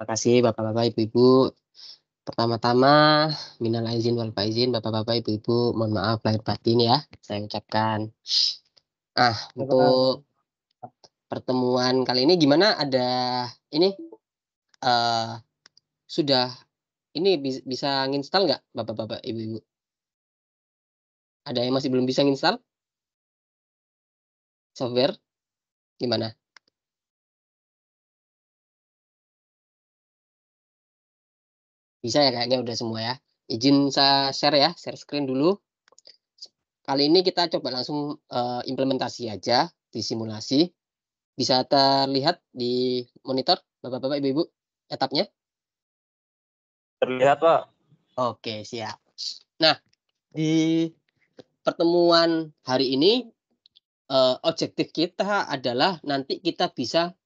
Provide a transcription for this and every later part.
Terima kasih Bapak-Bapak, Ibu-Ibu. Pertama-tama, minal aizin wal faizin, Bapak-Bapak, Ibu-Ibu, mohon maaf lahir batin ya, saya ucapkan. Untuk pertemuan kali ini gimana? Ada ini sudah ini bisa nginstal nggak Bapak-Bapak, Ibu-Ibu? Ada yang masih belum bisa nginstal software? Gimana? Bisa ya kayaknya udah semua ya. Izin saya share ya, share screen dulu. Kali ini kita coba langsung implementasi aja di simulasi. Bisa terlihat di monitor Bapak-Bapak, Ibu-Ibu etapnya? Terlihat, Pak. Oke, siap. Nah, di pertemuan hari ini objektif kita adalah nanti kita bisa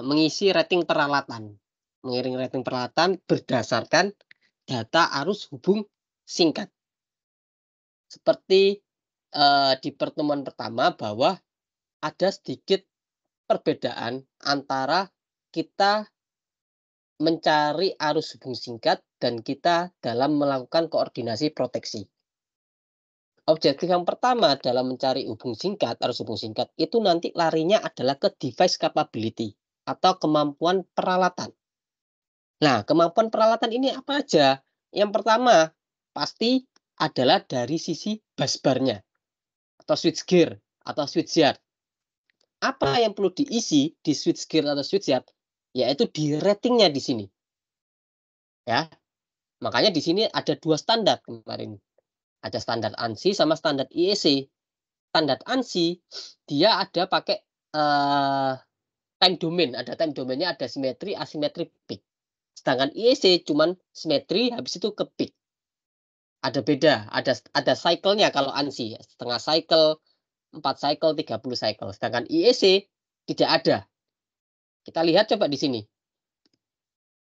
mengisi rating peralatan. Mengiring rating peralatan berdasarkan data arus hubung singkat. Seperti di pertemuan pertama bahwa ada sedikit perbedaan antara kita mencari arus hubung singkat dan kita dalam melakukan koordinasi proteksi. Objektif yang pertama dalam mencari hubung singkat, arus hubung singkat, itu nanti larinya adalah ke device capability atau kemampuan peralatan. Nah, kemampuan peralatan ini apa aja? Yang pertama, pasti adalah dari sisi busbarnya atau switchgear atau switchyard. Apa yang perlu diisi di switchgear atau switchyard? Yaitu di ratingnya di sini. Ya, makanya di sini ada dua standar kemarin. Ada standar ANSI sama standar IEC. Standar ANSI dia ada pakai time domain, ada time domainnya, ada simetri, asimetri, peak. Sedangkan IEC cuman simetri, habis itu ke peak. Ada beda, ada cycle-nya kalau ANSI, setengah cycle, 4 cycle, 30 cycle. Sedangkan IEC tidak ada. Kita lihat coba di sini.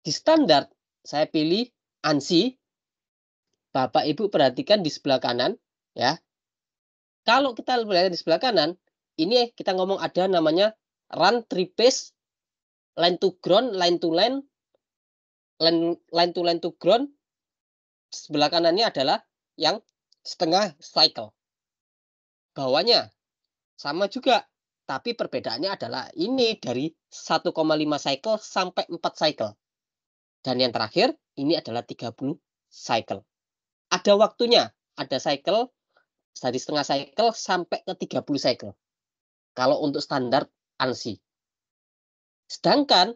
Di standar saya pilih ANSI. Bapak Ibu perhatikan di sebelah kanan ya. Kalau kita lihat di sebelah kanan, ini kita ngomong ada namanya run three phase, line to ground, line to line, line to ground. Sebelah kanannya adalah yang setengah cycle. Bawahnya sama juga, tapi perbedaannya adalah ini dari 1,5 cycle sampai 4 cycle. Dan yang terakhir, ini adalah 30 cycle. Ada waktunya, ada cycle dari setengah cycle sampai ke 30 cycle. Kalau untuk standar ANSI. Sedangkan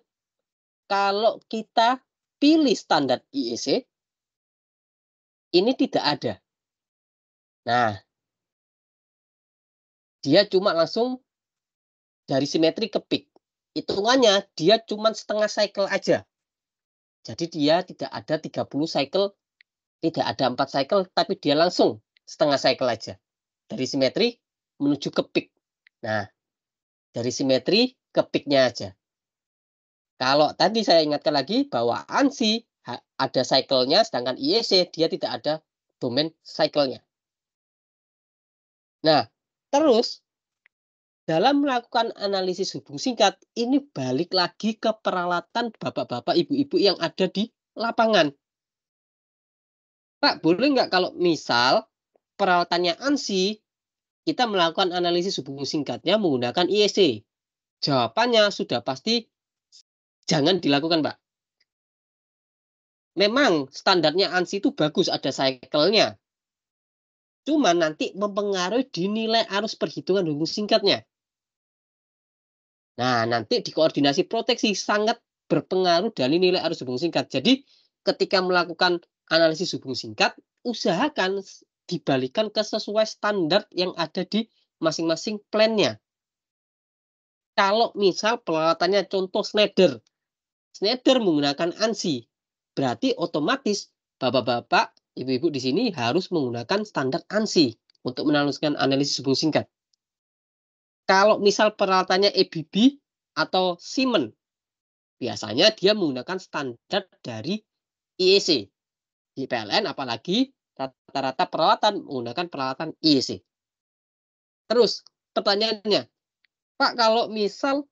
kalau kita pilih standar IEC, ini tidak ada. Nah, dia cuma langsung dari simetri ke peak. Hitungannya dia cuma setengah cycle aja. Jadi dia tidak ada 30 cycle, tidak ada 4 cycle, tapi dia langsung setengah cycle aja. Dari simetri menuju ke peak. Nah, dari simetri ke peaknya aja. Kalau tadi saya ingatkan lagi bahwa ANSI ada cycle-nya, sedangkan IEC dia tidak ada domain cycle-nya. Nah, terus dalam melakukan analisis hubung singkat, ini balik lagi ke peralatan bapak-bapak, ibu-ibu yang ada di lapangan. Pak, boleh nggak kalau misal peralatannya ANSI, kita melakukan analisis hubung singkatnya menggunakan IEC? Jawabannya sudah pasti jangan dilakukan, Pak. Memang standarnya ANSI itu bagus, ada cycle-nya. Cuma nanti mempengaruhi di nilai arus perhitungan hubung singkatnya. Nah, nanti di koordinasi proteksi sangat berpengaruh dari nilai arus hubung singkat. Jadi, ketika melakukan analisis hubung singkat, usahakan dibalikan ke sesuai standar yang ada di masing-masing plan-nya. Kalau misal peralatannya contoh Schneider menggunakan ANSI, berarti otomatis bapak-bapak, ibu-ibu di sini harus menggunakan standar ANSI untuk melakukan analisis hubung singkat. Kalau misal peralatannya ABB atau Siemens, biasanya dia menggunakan standar dari IEC. Di PLN apalagi rata-rata peralatan menggunakan peralatan IEC. Terus pertanyaannya, Pak, kalau misal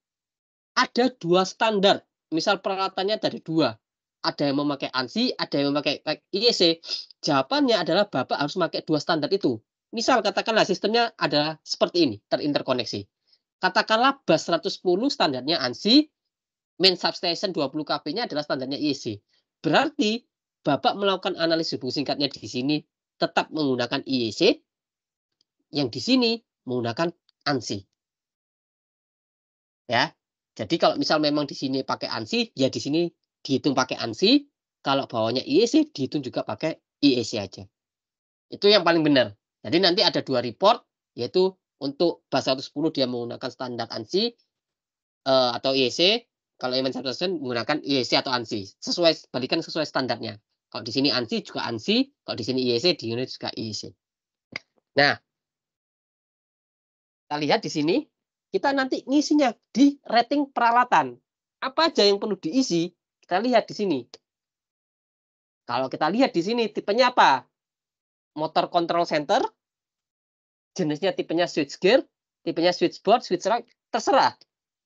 ada dua standar misal peralatannya dari 2, ada yang memakai ANSI, ada yang memakai IEC, jawabannya adalah Bapak harus memakai 2 standar itu. Misal katakanlah sistemnya adalah seperti ini, terinterkoneksi. Katakanlah bus 110 standarnya ANSI, main substation 20 kV-nya adalah standarnya IEC. Berarti Bapak melakukan analisis hubung singkatnya di sini tetap menggunakan IEC, yang di sini menggunakan ANSI. Ya. Jadi kalau misal memang di sini pakai ANSI, ya di sini dihitung pakai ANSI, kalau bawahnya IEC dihitung juga pakai IEC aja. Itu yang paling benar. Jadi nanti ada 2 report, yaitu untuk bus 110 dia menggunakan standar ANSI atau IEC, kalau yang substation menggunakan IEC atau ANSI. Balikan sesuai standarnya. Kalau di sini ANSI juga ANSI, kalau di sini IEC di unit juga IEC. Nah, kita lihat di sini, kita nanti ngisinya di rating peralatan. Apa aja yang perlu diisi? Kita lihat di sini. Kalau kita lihat di sini tipenya apa? Motor control center, jenisnya tipenya switchgear, tipenya switchboard, switch rack, terserah.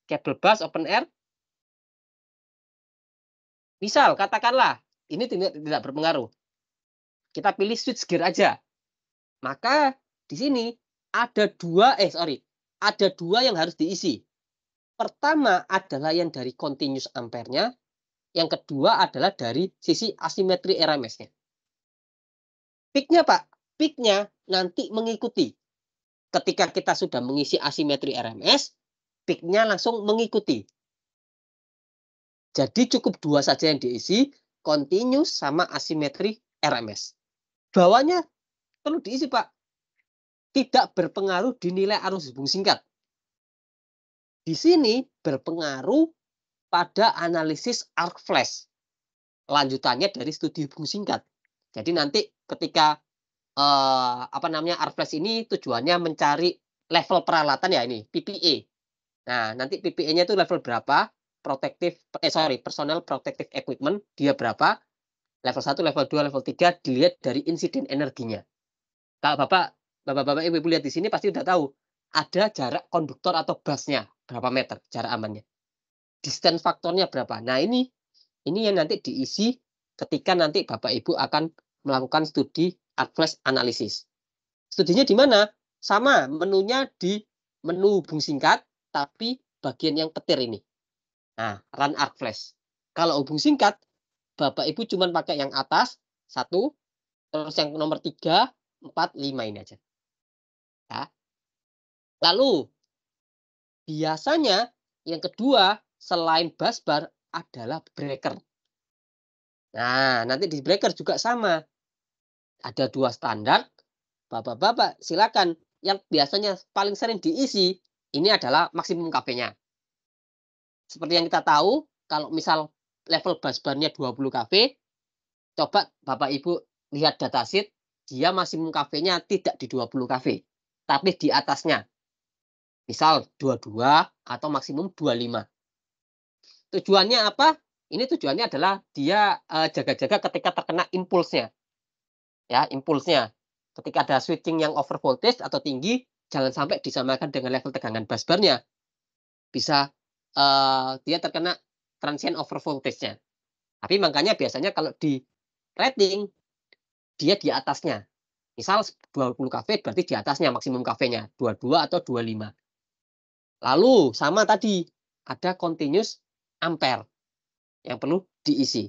Kabel bus, open air. Misal katakanlah ini tidak berpengaruh. Kita pilih switchgear aja. Maka di sini ada ada 2 yang harus diisi. Pertama adalah yang dari continuous ampere-nya, yang kedua adalah dari sisi asimetri RMS-nya. Peak-nya Pak, peak-nya nanti mengikuti. Ketika kita sudah mengisi asimetri RMS, peak-nya langsung mengikuti. Jadi cukup 2 saja yang diisi, continuous sama asimetri RMS. Bawahnya perlu diisi Pak. Tidak berpengaruh di nilai arus hubung singkat. Di sini berpengaruh pada analisis arc flash. Lanjutannya dari studi hubung singkat. Jadi nanti ketika arc flash ini tujuannya mencari level peralatan ya ini PPE. Nah, nanti PPE-nya itu level berapa? Personal protective equipment dia berapa? Level 1, level 2, level 3 dilihat dari insiden energinya. Kalau Bapak-bapak Ibu lihat di sini pasti udah tahu ada jarak konduktor atau busnya berapa meter jarak amannya. Distance faktornya berapa. Nah, ini yang nanti diisi ketika nanti Bapak Ibu akan melakukan studi arc flash analysis. Studinya di mana? Sama, menunya di menu hubung singkat, tapi bagian yang petir ini. Nah, run arc flash. Kalau hubung singkat, Bapak Ibu cuma pakai yang atas, 1, terus yang nomor 3, 4, 5 ini aja. Ya. Lalu, biasanya yang kedua, selain busbar, adalah breaker. Nah, nanti di breaker juga sama. Ada 2 standar. Bapak-bapak silakan. Yang biasanya paling sering diisi, ini adalah maksimum kV-nya. Seperti yang kita tahu, kalau misal level busbarnya 20 kV, coba Bapak Ibu lihat datasheet, dia maksimum kV-nya tidak di 20 kV, tapi di atasnya. Misal 22 atau maksimum 25. Tujuannya apa? Ini tujuannya adalah dia jaga-jaga ketika terkena impulsnya. Ya, impulsnya. Ketika ada switching yang over voltage atau tinggi, jangan sampai disamakan dengan level tegangan busbarnya. Bisa dia terkena transient over voltage-nya. Tapi makanya biasanya kalau di rating, dia di atasnya. Misal 20 kV berarti di atasnya maksimum kV-nya, 22 atau 25. Lalu sama tadi, ada continuous ampere yang perlu diisi.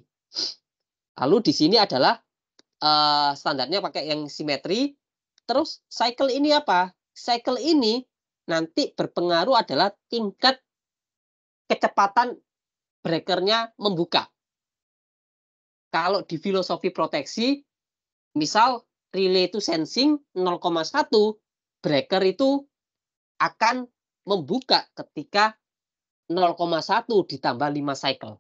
Lalu di sini adalah standarnya pakai yang simetri. Terus cycle ini apa? Cycle ini nanti berpengaruh adalah tingkat kecepatan breakernya membuka. Kalau di filosofi proteksi, misal relay itu sensing 0,1, breaker itu akan membuka ketika 0,1 ditambah 5 cycle.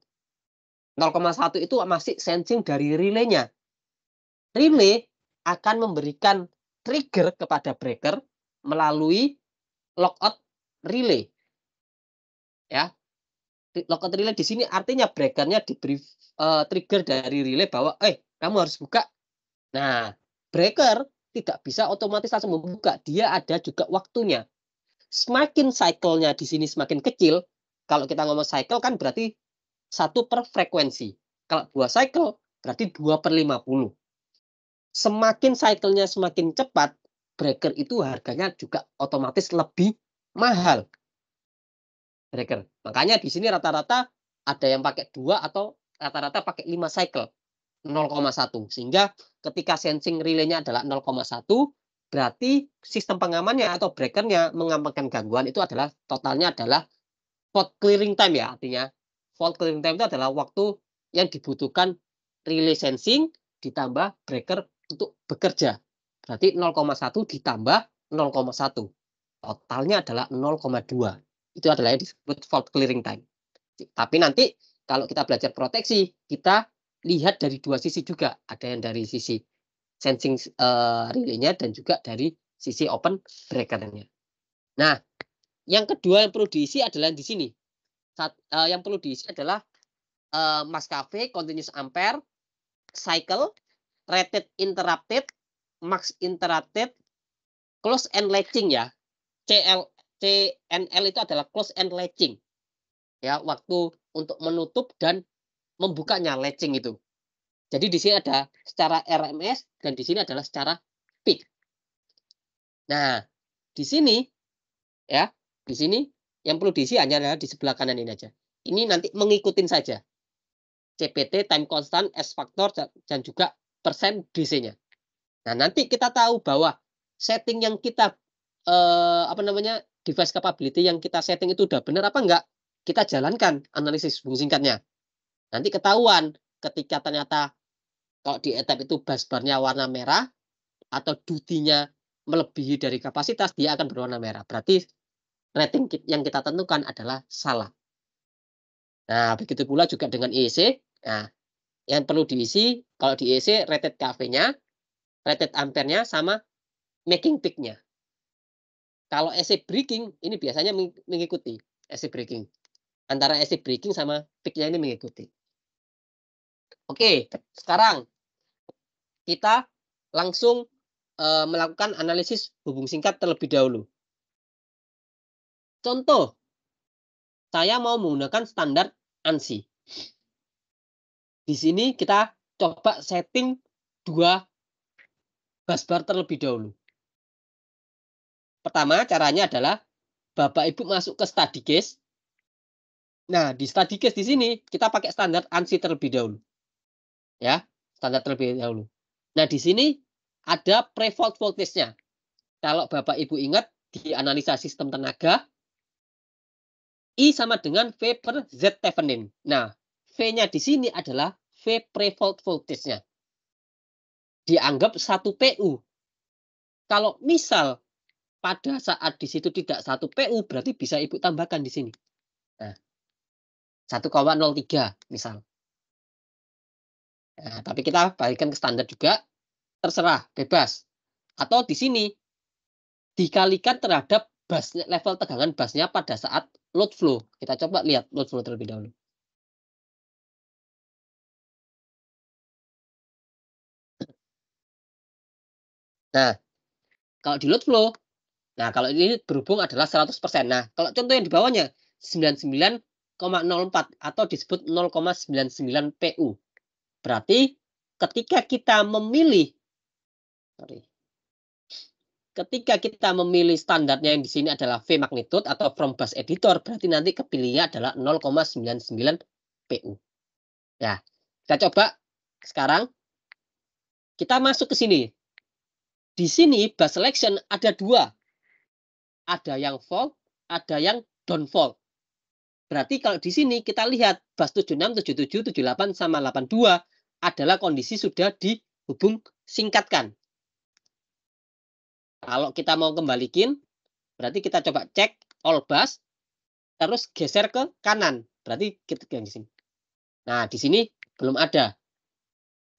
0,1 itu masih sensing dari relaynya. Relay akan memberikan trigger kepada breaker melalui lockout relay. Ya. Lockout relay di sini artinya breakernya diberi trigger dari relay bahwa kamu harus buka. Nah, breaker tidak bisa otomatis langsung membuka, dia ada juga waktunya. Semakin cycle-nya di sini semakin kecil, kalau kita ngomong cycle kan berarti 1 per frekuensi. Kalau 2 cycle berarti 2/50. Semakin cycle-nya semakin cepat, breaker itu harganya juga otomatis lebih mahal. Breaker. Makanya di sini rata-rata ada yang pakai 2 atau rata-rata pakai 5 cycle 0,1. Sehingga ketika sensing relay-nya adalah 0,1, berarti sistem pengamannya atau breaker-nya mengamankan gangguan itu adalah totalnya adalah fault clearing time ya, artinya fault clearing time itu adalah waktu yang dibutuhkan relay sensing ditambah breaker untuk bekerja. Berarti 0,1 ditambah 0,1. Totalnya adalah 0,2. Itu adalah yang disebut fault clearing time. Tapi nanti kalau kita belajar proteksi, kita lihat dari dua sisi juga. Ada yang dari sisi sensing relay-nya dan juga dari sisi open breaker-nya. Nah, yang kedua yang perlu diisi adalah di sini. Yang perlu diisi adalah maskapai, continuous ampere, cycle, rated interrupted, max interrupted, close and latching ya. CNL itu adalah close and latching. Ya, waktu untuk menutup dan membukanya latching itu. Jadi di sini ada secara RMS dan di sini adalah secara peak. Nah, di sini ya, di sini yang perlu diisi hanya adalah di sebelah kanan ini aja. Ini nanti mengikutin saja. CPT, time constant, S factor dan juga persen DC-nya. Nah, nanti kita tahu bahwa setting yang kita device capability yang kita setting itu udah benar apa enggak? Kita jalankan analisis hubung singkatnya. Nanti ketahuan ketika ternyata kalau di etap itu busbarnya warna merah atau duty-nya melebihi dari kapasitas, dia akan berwarna merah. Berarti rating yang kita tentukan adalah salah. Nah, begitu pula juga dengan EEC. Nah, yang perlu diisi, kalau di EEC rated KV-nya, rated ampere-nya sama making peak-nya. Kalau AC breaking, ini biasanya mengikuti AC breaking. Antara AC breaking sama peak-nya ini mengikuti. Oke, sekarang kita langsung melakukan analisis hubung singkat terlebih dahulu. Contoh, saya mau menggunakan standar ANSI. Di sini kita coba setting 2 busbar terlebih dahulu. Pertama, caranya adalah Bapak Ibu masuk ke study case. Nah, di study case di sini kita pakai standar ANSI terlebih dahulu. Ya, standar terlebih dahulu. Nah, di sini ada pre-fault voltage-nya. Kalau Bapak Ibu ingat di analisa sistem tenaga, I sama dengan V per Z Thevenin. Nah, V-nya di sini adalah V pre-fault voltage-nya. Dianggap 1 PU. Kalau misal pada saat di situ tidak 1 PU, berarti bisa Ibu tambahkan di sini. Nah, 1,03 misal. Nah, tapi kita balikkan ke standar juga, terserah, bebas. Atau di sini dikalikan terhadap busnya, level tegangan busnya pada saat load flow. Kita coba lihat load flow terlebih dahulu. Nah, kalau di load flow, nah kalau ini berhubung adalah 100%. Nah, kalau contoh yang di bawahnya 99,04 atau disebut 0,99 PU. Berarti ketika kita memilih standarnya yang di sini adalah V magnitude atau from bus editor, berarti nanti kepilihnya adalah 0,99 PU. Ya, kita coba sekarang kita masuk ke sini. Di sini bus selection ada 2. Ada yang fault, ada yang down fault. Berarti kalau di sini kita lihat bus 76, 77, 78 sama 82 adalah kondisi sudah dihubung singkatkan. Kalau kita mau kembalikin, berarti kita coba cek all bus, terus geser ke kanan. Berarti kita di sini. Nah, di sini belum ada.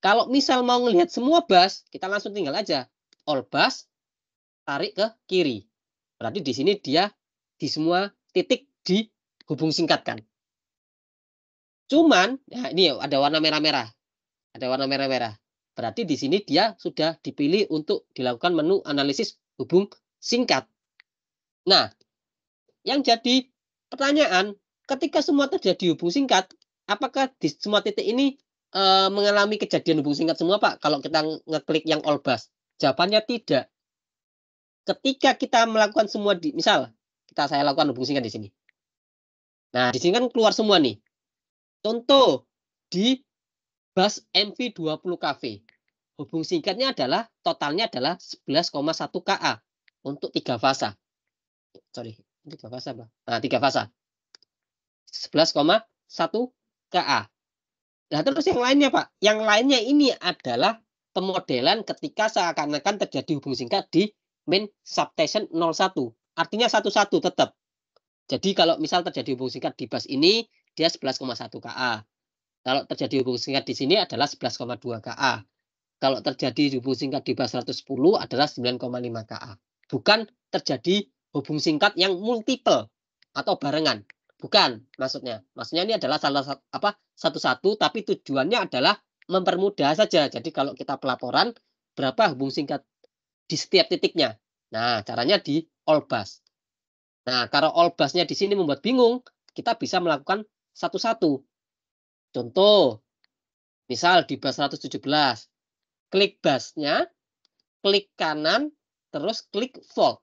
Kalau misal mau ngelihat semua bus, kita langsung tinggal aja all bus, tarik ke kiri. Berarti di sini dia di semua titik dihubung singkatkan. Cuman, ya ini ada warna merah-merah. Ada warna merah-merah. Berarti di sini dia sudah dipilih untuk dilakukan menu analisis hubung singkat. Nah, yang jadi pertanyaan, ketika semua terjadi hubung singkat, apakah di semua titik ini mengalami kejadian hubung singkat semua, Pak, kalau kita ngeklik yang all bus? Jawabannya tidak. Ketika kita melakukan semua misal saya lakukan hubung singkat di sini. Nah, di sini kan keluar semua nih. Contoh di bus MV20 KV. Hubung singkatnya adalah totalnya adalah 11,1 KA untuk 3 fasa. Sorry, 3 fasa, Pak. Nah, 3 fasa. 11,1 KA. Nah, terus yang lainnya, Pak. Yang lainnya ini adalah pemodelan ketika seakan-akan terjadi hubung singkat di main substation 01. Artinya 11 tetap. Jadi kalau misal terjadi hubung singkat di bus ini, dia 11,1 KA. Kalau terjadi hubung singkat di sini adalah 11,2 KA. Kalau terjadi hubung singkat di bus 110 adalah 9,5 KA. Bukan terjadi hubung singkat yang multiple atau barengan. Bukan maksudnya. Maksudnya ini adalah satu-satu, tapi tujuannya adalah mempermudah saja. Jadi kalau kita pelaporan berapa hubung singkat di setiap titiknya. Nah, caranya di all bus. Nah, kalau all busnya di sini membuat bingung, kita bisa melakukan satu-satu. Contoh, misal di bus 117, klik busnya, klik kanan, terus klik fold.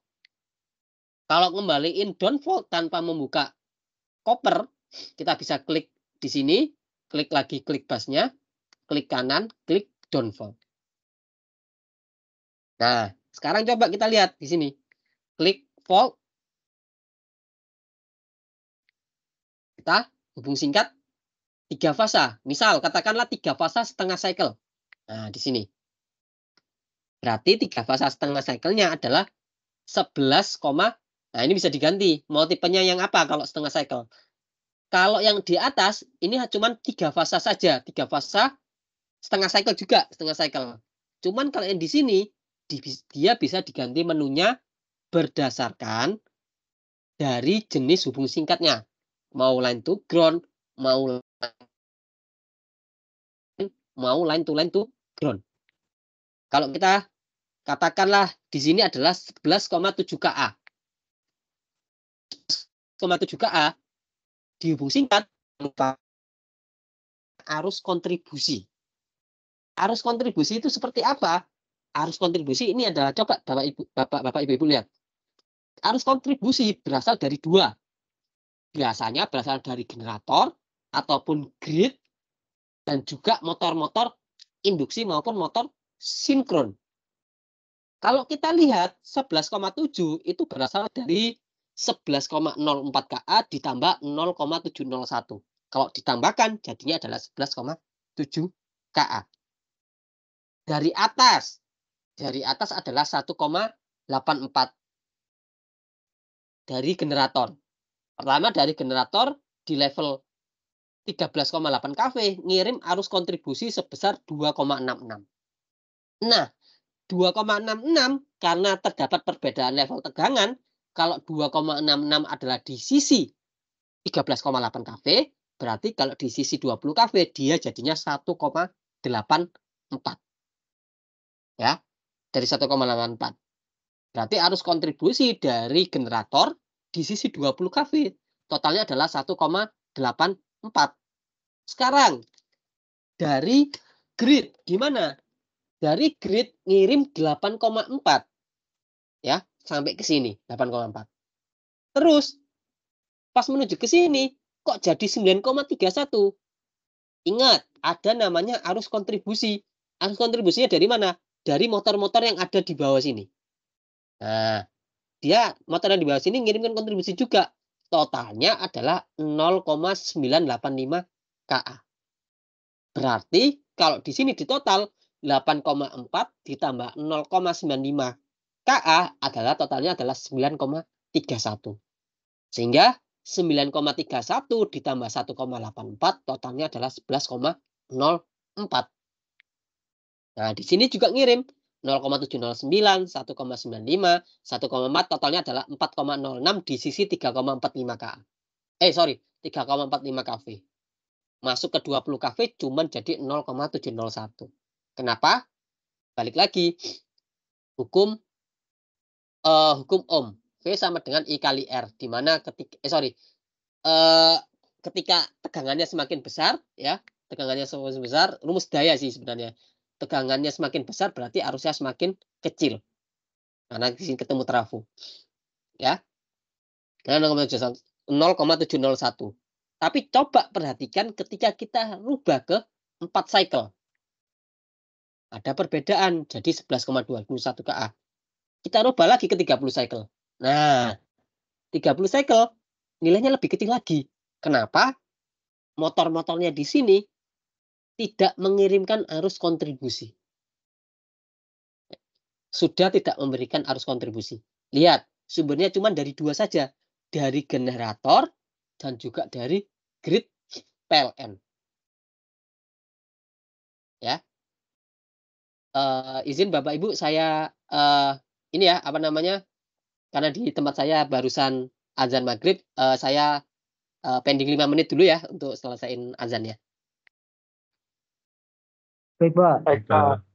Kalau ngembaliin down fold tanpa membuka koper, kita bisa klik di sini, klik lagi klik busnya, klik kanan, klik down fold. Nah, sekarang coba kita lihat di sini. Klik fold. Kita hubung singkat 3 fasa. Misal katakanlah 3 fasa setengah cycle. Nah, di sini. Berarti 3 fasa setengah cycle-nya adalah 11, nah ini bisa diganti. Mau tipenya yang apa kalau setengah cycle? Kalau yang di atas ini cuma 3 fasa saja, 3 fasa setengah cycle juga, setengah cycle. Cuman kalau yang di sini dia bisa diganti menunya berdasarkan dari jenis hubung singkatnya. Mau line to ground, mau line to ground. Kalau kita katakanlah di sini adalah 11,7 KA. 11,7 KA dihubung singkat arus kontribusi. Arus kontribusi itu seperti apa? Arus kontribusi ini adalah, coba Bapak Ibu lihat. Arus kontribusi berasal dari 2. Biasanya berasal dari generator ataupun grid dan juga motor-motor induksi maupun motor sinkron. Kalau kita lihat 11,7 itu berasal dari 11,04 KA ditambah 0,701. Kalau ditambahkan jadinya adalah 11,7 KA. Dari atas adalah 1,84 dari generator. Pertama dari generator di level 13,8 kV ngirim arus kontribusi sebesar 2,66. Nah, 2,66 karena terdapat perbedaan level tegangan, kalau 2,66 adalah di sisi 13,8 kV, berarti kalau di sisi 20 kV dia jadinya 1,84. Ya, dari 1,84. Berarti arus kontribusi dari generator di sisi 20 kV totalnya adalah 1,84. Sekarang dari grid gimana? Dari grid ngirim 8,4. Ya, sampai ke sini 8,4. Terus pas menuju ke sini kok jadi 9,31. Ingat, ada namanya arus kontribusi. Arus kontribusinya dari mana? Dari motor-motor yang ada di bawah sini. Nah, dia motor yang di bawah sini ngirimkan kontribusi juga. Totalnya adalah 0,985 KA. Berarti kalau di sini di total 8,4 ditambah 0,95 KA adalah totalnya adalah 9,31. Sehingga 9,31 ditambah 1,84 totalnya adalah 11,04. Nah, di sini juga ngirim 0,709, 1,95, 1,4 totalnya adalah 4,06 di sisi 3,45 KA. Sorry, 3,45 kV. Masuk ke 20 kV cuman jadi 0,701. Kenapa? Balik lagi. Hukum Ohm. V sama dengan I kali R. Di mana ketika ketika tegangannya semakin besar ya, tegangannya semakin besar, rumus daya sih sebenarnya. Tegangannya semakin besar berarti arusnya semakin kecil, karena di sini ketemu trafo, ya. Karena 0,701. Tapi coba perhatikan ketika kita rubah ke 4 cycle. Ada perbedaan, jadi 11,21 KA. Kita rubah lagi ke 30 cycle. Nah, 30 cycle nilainya lebih kecil lagi. Kenapa? Motor-motornya di sini tidak mengirimkan arus kontribusi. Sudah tidak memberikan arus kontribusi. Lihat, sumbernya cuma dari 2 saja. Dari generator dan juga dari grid PLN. Ya. Izin Bapak Ibu saya, ini ya, apa namanya, karena di tempat saya barusan azan maghrib, saya, pending 5 menit dulu ya untuk selesaiin azannya. Baik, Pak. Baik, Pak.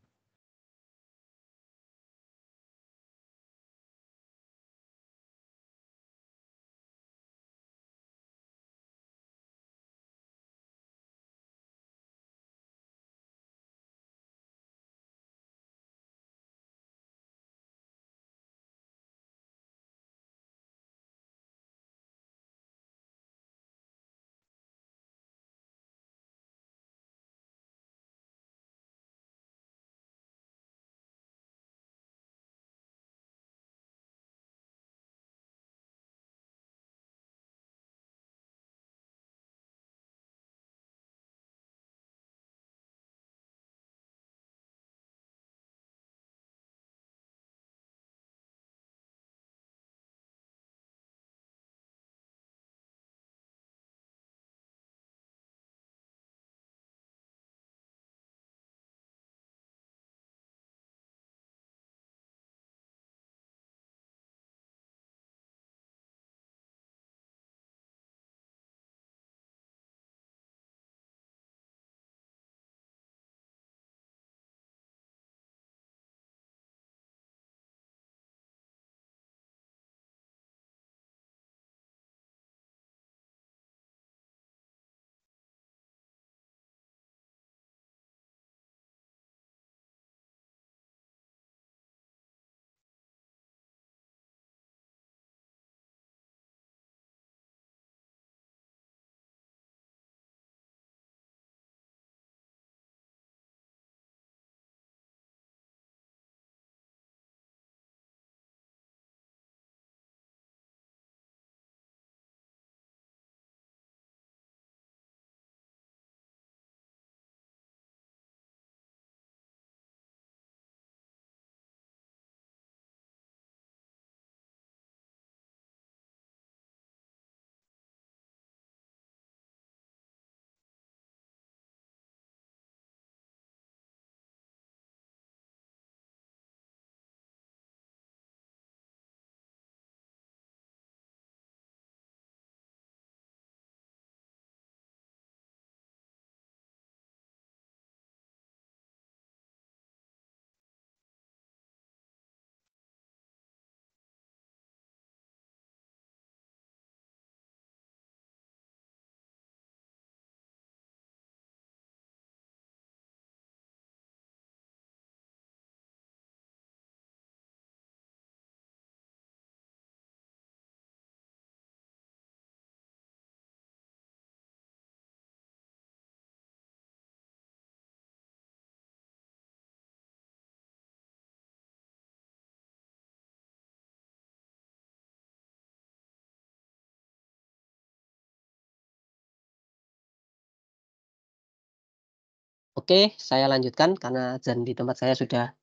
Oke, saya lanjutkan karena azan di tempat saya sudah,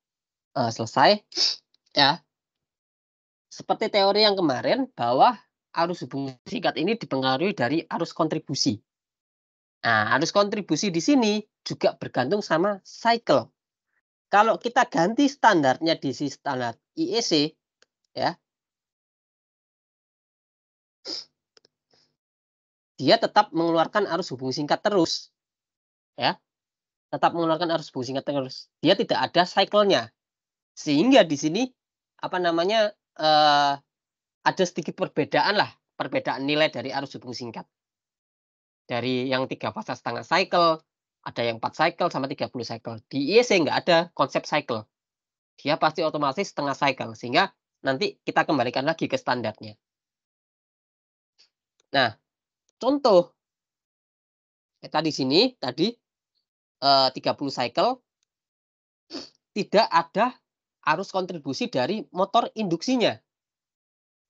selesai, ya. Seperti teori yang kemarin bahwa arus hubung singkat ini dipengaruhi dari arus kontribusi. Nah, arus kontribusi di sini juga bergantung sama cycle. Kalau kita ganti standarnya di standar IEC, ya, dia tetap mengeluarkan arus hubung singkat terus, ya, tetap mengeluarkan arus hubung singkat terus. Dia tidak ada cycle-nya. Sehingga di sini, apa namanya, ada sedikit perbedaan lah, perbedaan nilai dari arus hubung singkat. Dari yang 3 fase setengah cycle, ada yang 4 cycle sama 30 cycle. Di IEC nggak ada konsep cycle. Dia pasti otomatis setengah cycle, sehingga nanti kita kembalikan lagi ke standarnya. Nah, contoh kita di sini tadi 30 cycle tidak ada arus kontribusi dari motor induksinya.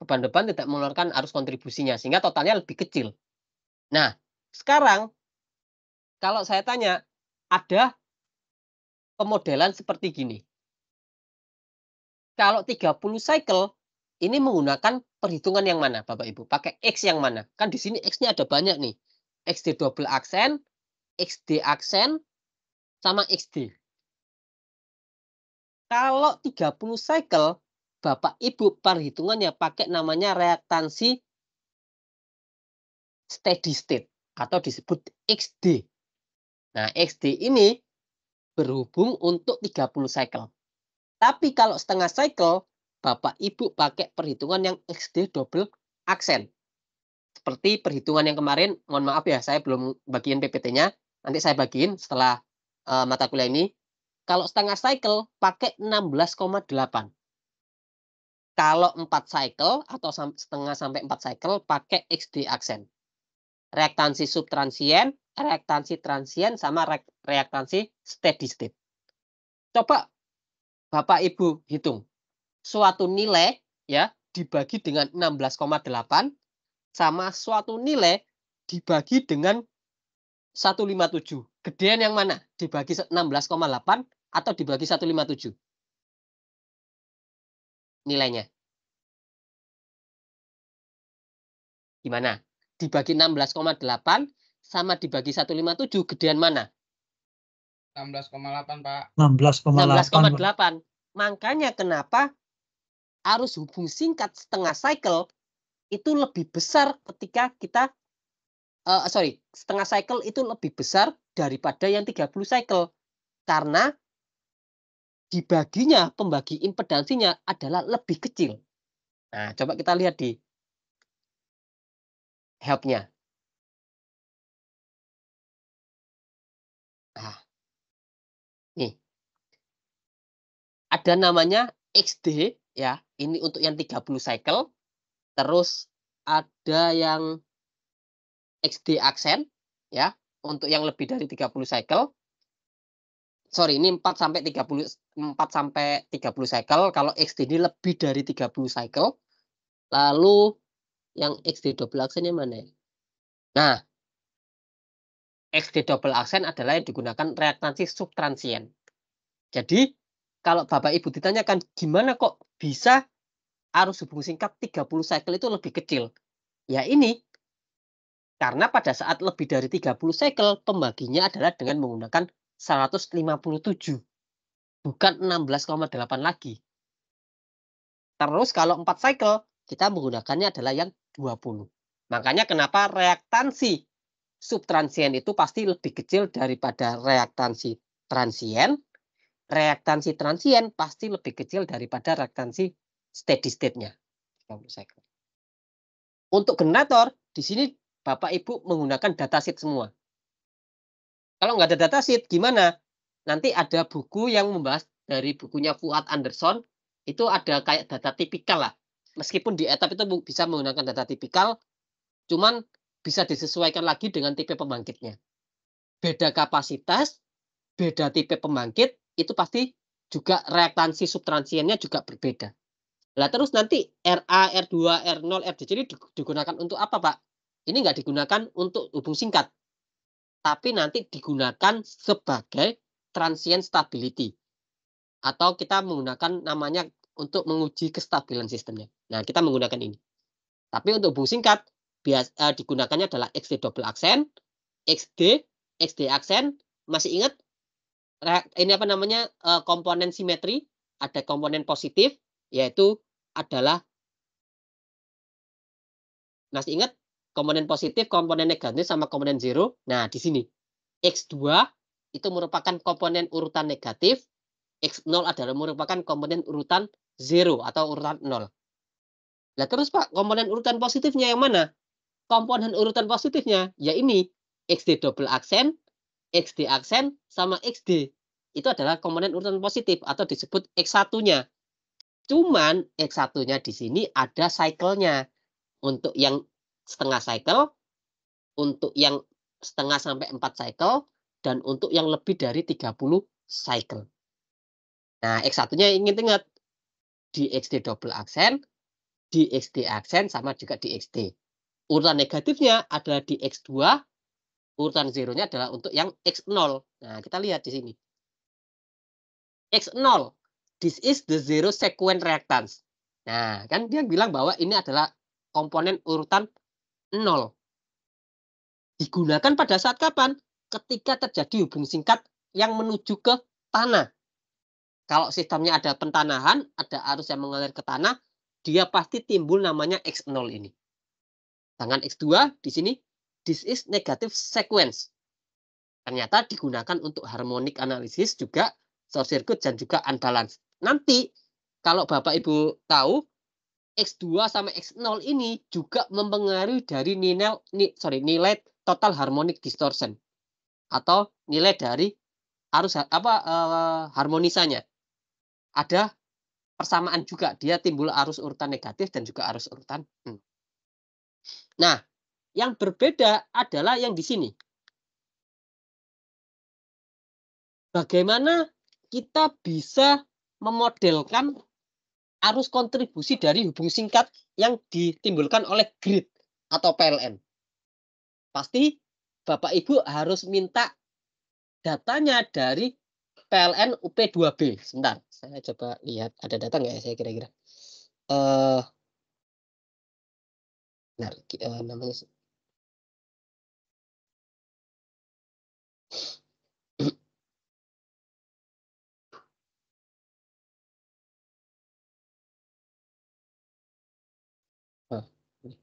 Beban depan tidak mengeluarkan arus kontribusinya, sehingga totalnya lebih kecil. Nah, sekarang kalau saya tanya, ada pemodelan seperti gini. Kalau 30 cycle, ini menggunakan perhitungan yang mana Bapak Ibu? Pakai X yang mana? Kan di sini X-nya ada banyak nih. XD double aksen, XD aksen, sama XD. Kalau 30 cycle, Bapak Ibu perhitungannya pakai namanya reaktansi steady state atau disebut XD. Nah, XD ini berhubung untuk 30 cycle. Tapi kalau setengah cycle, Bapak Ibu pakai perhitungan yang XD double aksen. Seperti perhitungan yang kemarin, mohon maaf ya, saya belum bagiin PPT-nya. Nanti saya bagiin setelah mata kuliah ini. Kalau setengah cycle, pakai 16,8. Kalau 4 cycle atau setengah sampai 4 cycle, pakai XD aksen. Reaktansi subtransien, reaktansi transien, sama reaktansi steady state. Coba Bapak Ibu hitung. Suatu nilai ya dibagi dengan 16,8 sama suatu nilai dibagi dengan 157. Gedean yang mana? Dibagi 16,8 atau dibagi 157? Nilainya. Gimana? Dibagi 16,8 sama dibagi 157, gedean mana? 16,8, Pak. 16,8. Makanya kenapa arus hubung singkat setengah cycle itu lebih besar ketika kita setengah cycle itu lebih besar daripada yang 30 cycle. Karena dibaginya, pembagi impedansinya adalah lebih kecil. Nah, coba kita lihat di help-nya. Nah, nih. Ada namanya XD ya. Ini untuk yang 30 cycle. Terus ada yang XD aksen ya, untuk yang lebih dari 30 cycle. Sorry, ini 4 sampai 30 cycle. Kalau XD ini lebih dari 30 cycle. Lalu yang XD double aksennya mana ya? Nah, XD double aksen adalah yang digunakan reaktansi subtransien. Jadi, kalau Bapak Ibu ditanyakan gimana kok bisa arus hubung singkat 30 cycle itu lebih kecil? Ya ini, karena pada saat lebih dari 30 cycle, pembaginya adalah dengan menggunakan 157, bukan 16,8 lagi. Terus kalau 4 cycle, kita menggunakannya adalah yang 20. Makanya kenapa reaktansi subtransien itu pasti lebih kecil daripada reaktansi transien. Reaktansi transien pasti lebih kecil daripada reaktansi steady state-nya. Untuk generator, di sini Bapak Ibu menggunakan datasheet semua. Kalau nggak ada datasheet, gimana? Nanti ada buku yang membahas dari bukunya Fuad Anderson, itu ada kayak data tipikal lah. Meskipun di etap itu bisa menggunakan data tipikal, cuman bisa disesuaikan lagi dengan tipe pembangkitnya. Beda kapasitas, beda tipe pembangkit, itu pasti juga reaktansi subtransiennya juga berbeda. Lah terus nanti RA, R2, R0, RDC ini digunakan untuk apa, Pak? Ini nggak digunakan untuk hubung singkat, tapi nanti digunakan sebagai transient stability. Atau kita menggunakan namanya untuk menguji kestabilan sistemnya. Nah, kita menggunakan ini. Tapi untuk hubung singkat, digunakannya adalah XD double aksen, XD, XD aksen. Masih ingat? Ini apa namanya? Komponen simetri. Ada komponen positif, yaitu adalah, masih ingat? Komponen positif, komponen negatif, sama komponen zero. Nah, di sini. X2 itu merupakan komponen urutan negatif. X0 adalah merupakan komponen urutan 0 atau urutan 0. Nah terus Pak, komponen urutan positifnya yang mana? Komponen urutan positifnya, ya ini. XD double aksen, XD aksen, sama XD. Itu adalah komponen urutan positif atau disebut X1-nya. Cuman X1-nya di sini ada cycle-nya. Untuk yang setengah cycle, untuk yang setengah sampai 4 cycle, dan untuk yang lebih dari 30 cycle. Nah, X1-nya ingat-ingat. Di XD double aksen, di XD aksen, sama juga di XD. Urutan negatifnya adalah di X2, urutan zeronya adalah untuk yang X0. Nah, kita lihat di sini. X0, this is the zero sequence reactance. Nah, kan dia bilang bahwa ini adalah komponen urutan 0. Digunakan pada saat kapan? Ketika terjadi hubung singkat yang menuju ke tanah. Kalau sistemnya ada pentanahan, ada arus yang mengalir ke tanah, dia pasti timbul namanya X0 ini. Sedangkan X2 di sini, this is negative sequence. Ternyata digunakan untuk harmonic analysis juga, short circuit, dan juga unbalance. Nanti kalau Bapak Ibu tahu, X2 sama X0 ini juga mempengaruhi dari nilai total harmonic distortion atau nilai dari arus harmonisanya. Ada persamaan juga, dia timbul arus urutan negatif dan juga arus urutan. Nah, yang berbeda adalah yang di sini. Bagaimana kita bisa memodelkan arus kontribusi dari hubung singkat yang ditimbulkan oleh grid atau PLN. Pasti Bapak Ibu harus minta datanya dari PLN UP2B. Sebentar, saya coba lihat ada data nggak ya saya kira-kira. Benar, namanya. Oh, ini.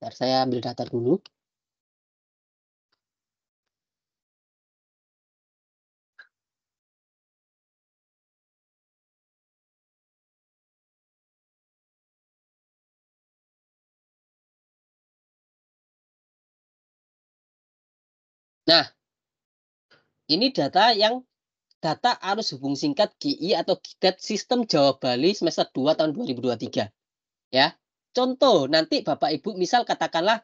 Bentar, saya ambil data dulu. Nah, ini data arus hubung singkat GI atau GIDAT Sistem Jawa Bali semester 2 tahun 2023. Ya. Contoh, nanti Bapak Ibu misal katakanlah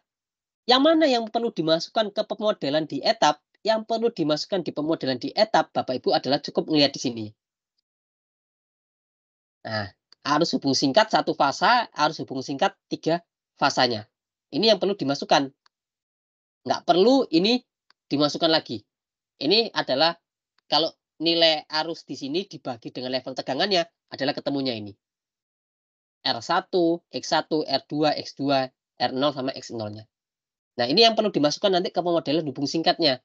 yang mana yang perlu dimasukkan ke pemodelan di etap, yang perlu dimasukkan di pemodelan di etap, Bapak Ibu adalah cukup melihat di sini. Nah, arus hubung singkat 1 fasa, arus hubung singkat 3 fasanya. Ini yang perlu dimasukkan. Nggak perlu ini dimasukkan lagi. Ini adalah kalau nilai arus di sini dibagi dengan level tegangannya adalah ketemunya ini. R1, X1, R2, X2, R0 sama X0-nya. Nah, ini yang perlu dimasukkan nanti ke pemodelan hubung singkatnya.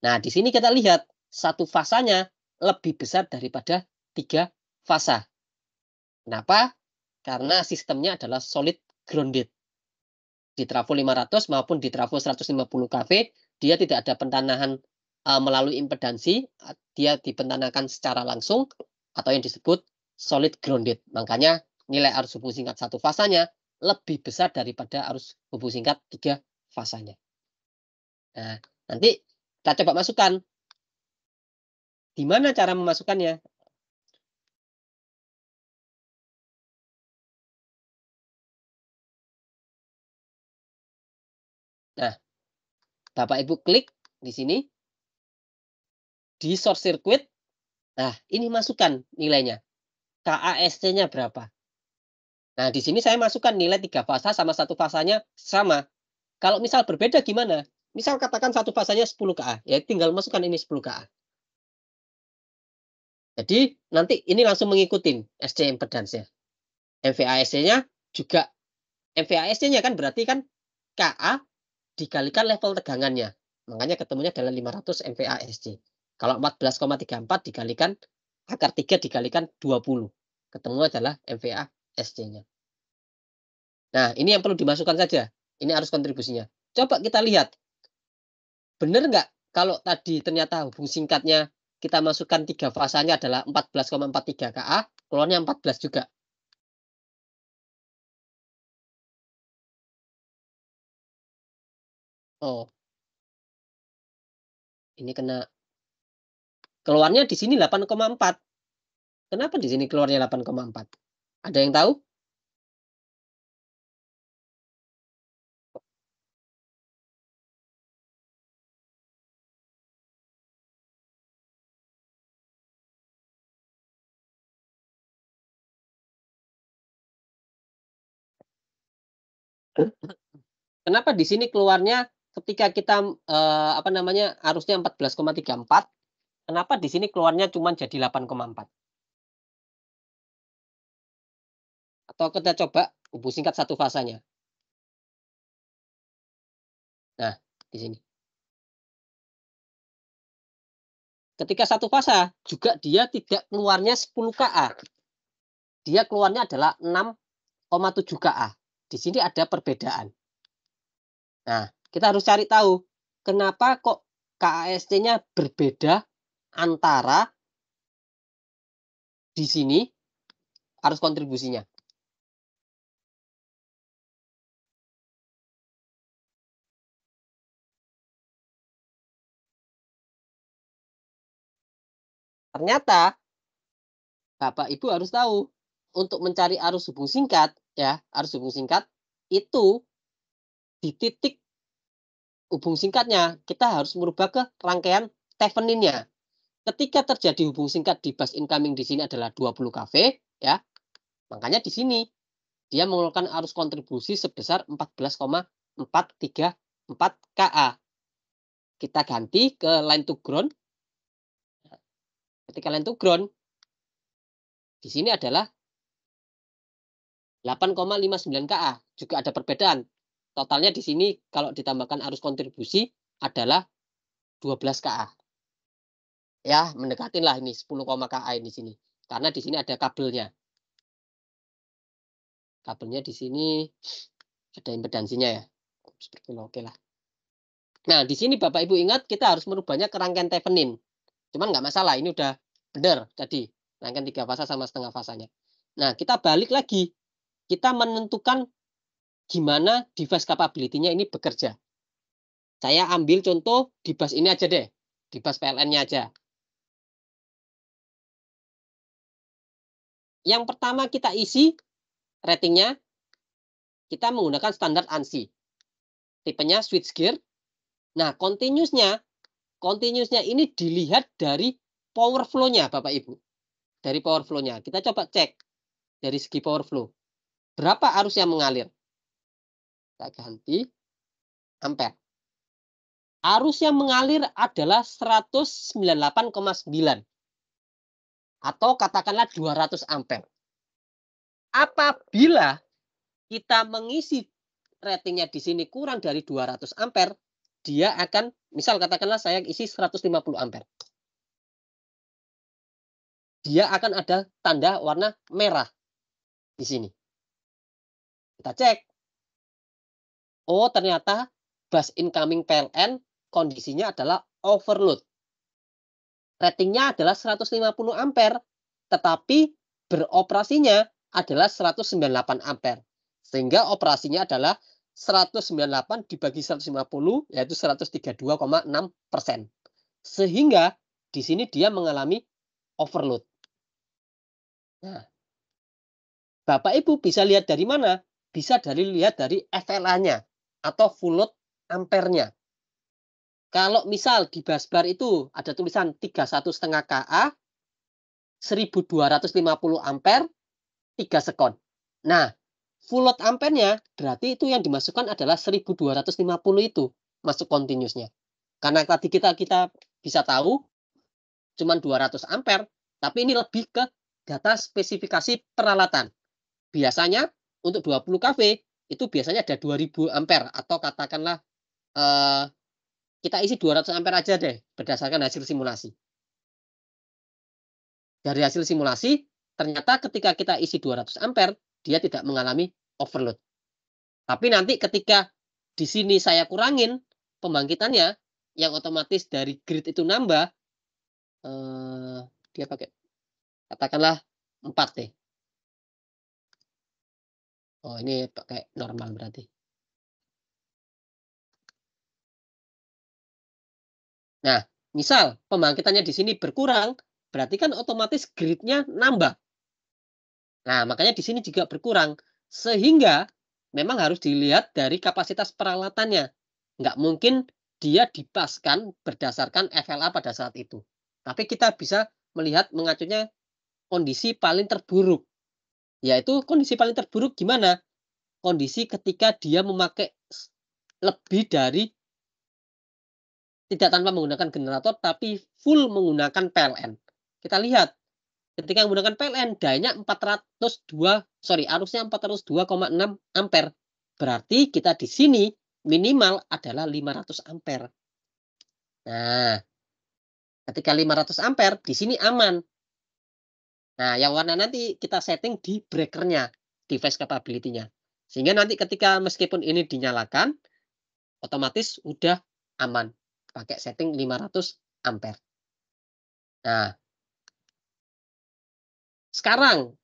Nah, di sini kita lihat satu fasanya lebih besar daripada 3 fasa. Kenapa? Karena sistemnya adalah solid grounded. Di trafo 500 maupun di trafo 150 kV, dia tidak ada pentanahan melalui impedansi, dia dipentanahkan secara langsung atau yang disebut solid grounded. Makanya nilai arus hubung singkat 1 fasanya lebih besar daripada arus hubung singkat 3 fasanya. Nah, nanti kita coba masukkan. Gimana cara memasukkannya? Nah, Bapak Ibu klik di sini di short circuit. Nah, ini masukkan nilainya. KASC-nya berapa? Nah, di sini saya masukkan nilai 3 fasa sama 1 fasanya sama. Kalau misal berbeda gimana? Misal katakan 1 fasanya 10 KA, ya tinggal masukkan ini 10 KA. Jadi nanti ini langsung mengikuti SC impedance-nya. MVASC-nya juga, MVASC-nya kan berarti kan KA dikalikan level tegangannya. Makanya ketemunya adalah 500 MVASC. Kalau 14,34 dikalikan akar 3 dikalikan 20. Ketemu adalah MVASC-nya. Nah, ini yang perlu dimasukkan saja. Ini arus kontribusinya. Coba kita lihat. Benar nggak kalau tadi ternyata hubung singkatnya kita masukkan 3 fasanya adalah 14,43 KA, keluarnya 14 juga. Oh, ini kena. Keluarnya di sini 8,4. Kenapa di sini keluarnya 8,4? Ada yang tahu? Kenapa di sini keluarnya ketika kita, apa namanya, harusnya 14,34, kenapa di sini keluarnya cuma jadi 8,4? Atau kita coba hubung singkat satu fasanya. Nah, di sini. Ketika satu fasa juga dia tidak keluarnya 10 KA. Dia keluarnya adalah 6,7 KA. Di sini ada perbedaan. Nah, kita harus cari tahu kenapa kok KAST-nya berbeda antara di sini harus kontribusinya. Ternyata Bapak Ibu harus tahu untuk mencari arus hubung singkat ya, arus hubung singkat itu di titik hubung singkatnya kita harus merubah ke rangkaian Thevenin-nya. Ketika terjadi hubung singkat di bus incoming di sini adalah 20 kV ya. Makanya di sini dia mengeluarkan arus kontribusi sebesar 14,434 KA. Kita ganti ke line to ground. Ketika line to ground di sini adalah 8,59 KA. Juga ada perbedaan. Totalnya di sini kalau ditambahkan arus kontribusi adalah 12 KA. Ya, mendekatin lah ini 10, KA di sini. Karena di sini ada kabelnya. Kabelnya di sini ada impedansinya ya. Seperti itu, oke lah. Nah, di sini Bapak Ibu ingat kita harus merubahnya ke rangkaian Thevenin. Cuman nggak masalah, ini udah benar tadi. Rangkaian 3 fasa sama setengah fasanya. Nah, kita balik lagi. Kita menentukan gimana device capability-nya ini bekerja. Saya ambil contoh di bus ini aja deh. Di bus PLN-nya aja. Yang pertama kita isi ratingnya. Kita menggunakan standar ANSI. Tipenya switchgear. Nah, continuousnya ini dilihat dari power flow-nya, Bapak Ibu. Dari power flow-nya. Kita coba cek dari segi power flow. Berapa arus yang mengalir? Kita ganti ampere. Arus yang mengalir adalah 198,9 atau katakanlah 200 ampere. Apabila kita mengisi ratingnya di sini kurang dari 200 ampere, dia akan, misal katakanlah saya isi 150 ampere. Dia akan ada tanda warna merah di sini. Kita cek. Oh, ternyata bus incoming PLN kondisinya adalah overload. Ratingnya adalah 150 ampere, tetapi beroperasinya adalah 198 ampere. Sehingga operasinya adalah 198 dibagi 150, yaitu 132,6%. Sehingga di sini dia mengalami overload. Nah, Bapak Ibu bisa lihat dari mana? Bisa lihat dari FLA-nya atau full load ampernya. Kalau misal di busbar itu ada tulisan 31,5 KA, 1250 ampere, 3 sekon. Nah, full load ampernya berarti itu yang dimasukkan adalah 1250 itu masuk continuousnya. Karena tadi kita bisa tahu cuma 200 ampere, tapi ini lebih ke data spesifikasi peralatan. Biasanya untuk 20 kV itu biasanya ada 2000 ampere atau katakanlah kita isi 200 ampere aja deh berdasarkan hasil simulasi. Dari hasil simulasi ternyata ketika kita isi 200 ampere dia tidak mengalami overload. Tapi nanti ketika di sini saya kurangin pembangkitannya yang otomatis dari grid itu nambah, eee, dia pakai katakanlah 4 deh. Oh, ini pakai normal berarti. Nah, misal pembangkitannya di sini berkurang, berarti kan otomatis gridnya nambah. Nah, makanya di sini juga berkurang. Sehingga memang harus dilihat dari kapasitas peralatannya. Nggak mungkin dia dipaskan berdasarkan FLA pada saat itu. Tapi kita bisa melihat mengacunya kondisi paling terburuk. Yaitu kondisi paling terburuk gimana? Kondisi ketika dia memakai lebih dari tidak tanpa menggunakan generator, tapi full menggunakan PLN. Kita lihat, ketika menggunakan PLN, dayanya 402, sorry, arusnya 402,6 ampere. Berarti kita di sini minimal adalah 500 ampere. Nah, ketika 500 ampere, di sini aman. Nah, yang warna nanti kita setting di breakernya, device capability-nya. Sehingga nanti ketika meskipun ini dinyalakan, otomatis udah aman. Pakai setting 500 ampere. Nah, sekarang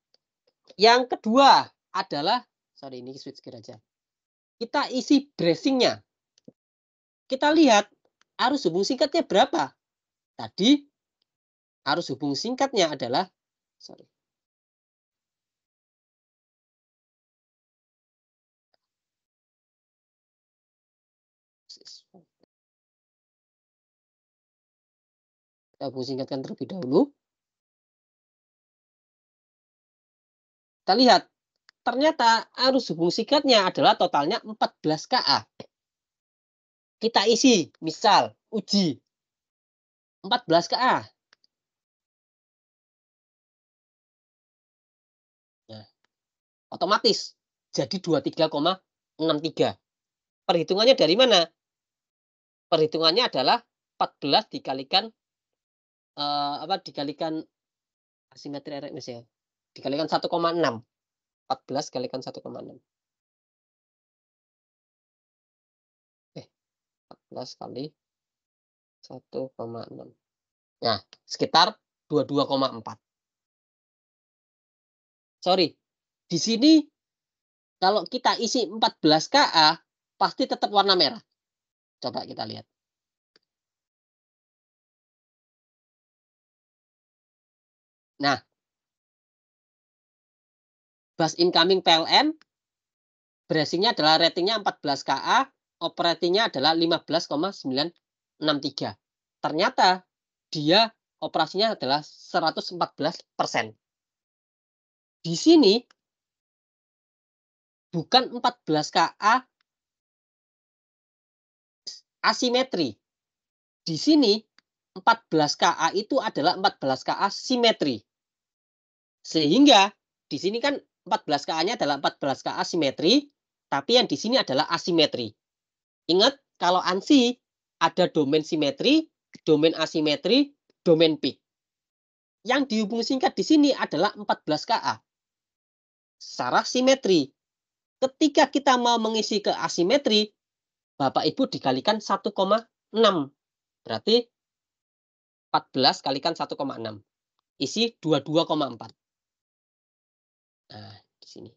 yang kedua adalah, sorry ini switch gear aja. Kita isi bracing-nya. Kita lihat arus hubung singkatnya berapa. Tadi arus hubung singkatnya adalah, sorry. Kita hubung singkatkan terlebih dahulu. Kita lihat, ternyata arus hubung singkatnya adalah totalnya 14 kA. Kita isi, misal uji 14 kA. Nah, otomatis jadi 23,63. Perhitungannya dari mana? Perhitungannya adalah 14 dikalikan dikalikan asimetri RMS ya. Dikalikan 1,6. 14 kalikan 1,6. 14 kali 1,6. Nah, sekitar 22,4. Sorry, di sini kalau kita isi 14 kA, pasti tetap warna merah. Coba kita lihat. Nah, bus incoming PLN, bracing-nya adalah ratingnya 14 kA, operatingnya adalah 15,963. Ternyata dia operasinya adalah 114%. Di sini bukan 14 kA asimetri. Di sini 14 kA itu adalah 14 kA simetri. Sehingga di sini kan 14 kA-nya adalah 14 kA simetri, tapi yang di sini adalah asimetri. Ingat, kalau ANSI ada domain simetri, domain asimetri, domain peak. Yang dihubung singkat di sini adalah 14 kA. Secara simetri. Ketika kita mau mengisi ke asimetri, Bapak Ibu dikalikan 1,6. Berarti 14 kalikan 1,6. Isi 22,4. Nah, di sini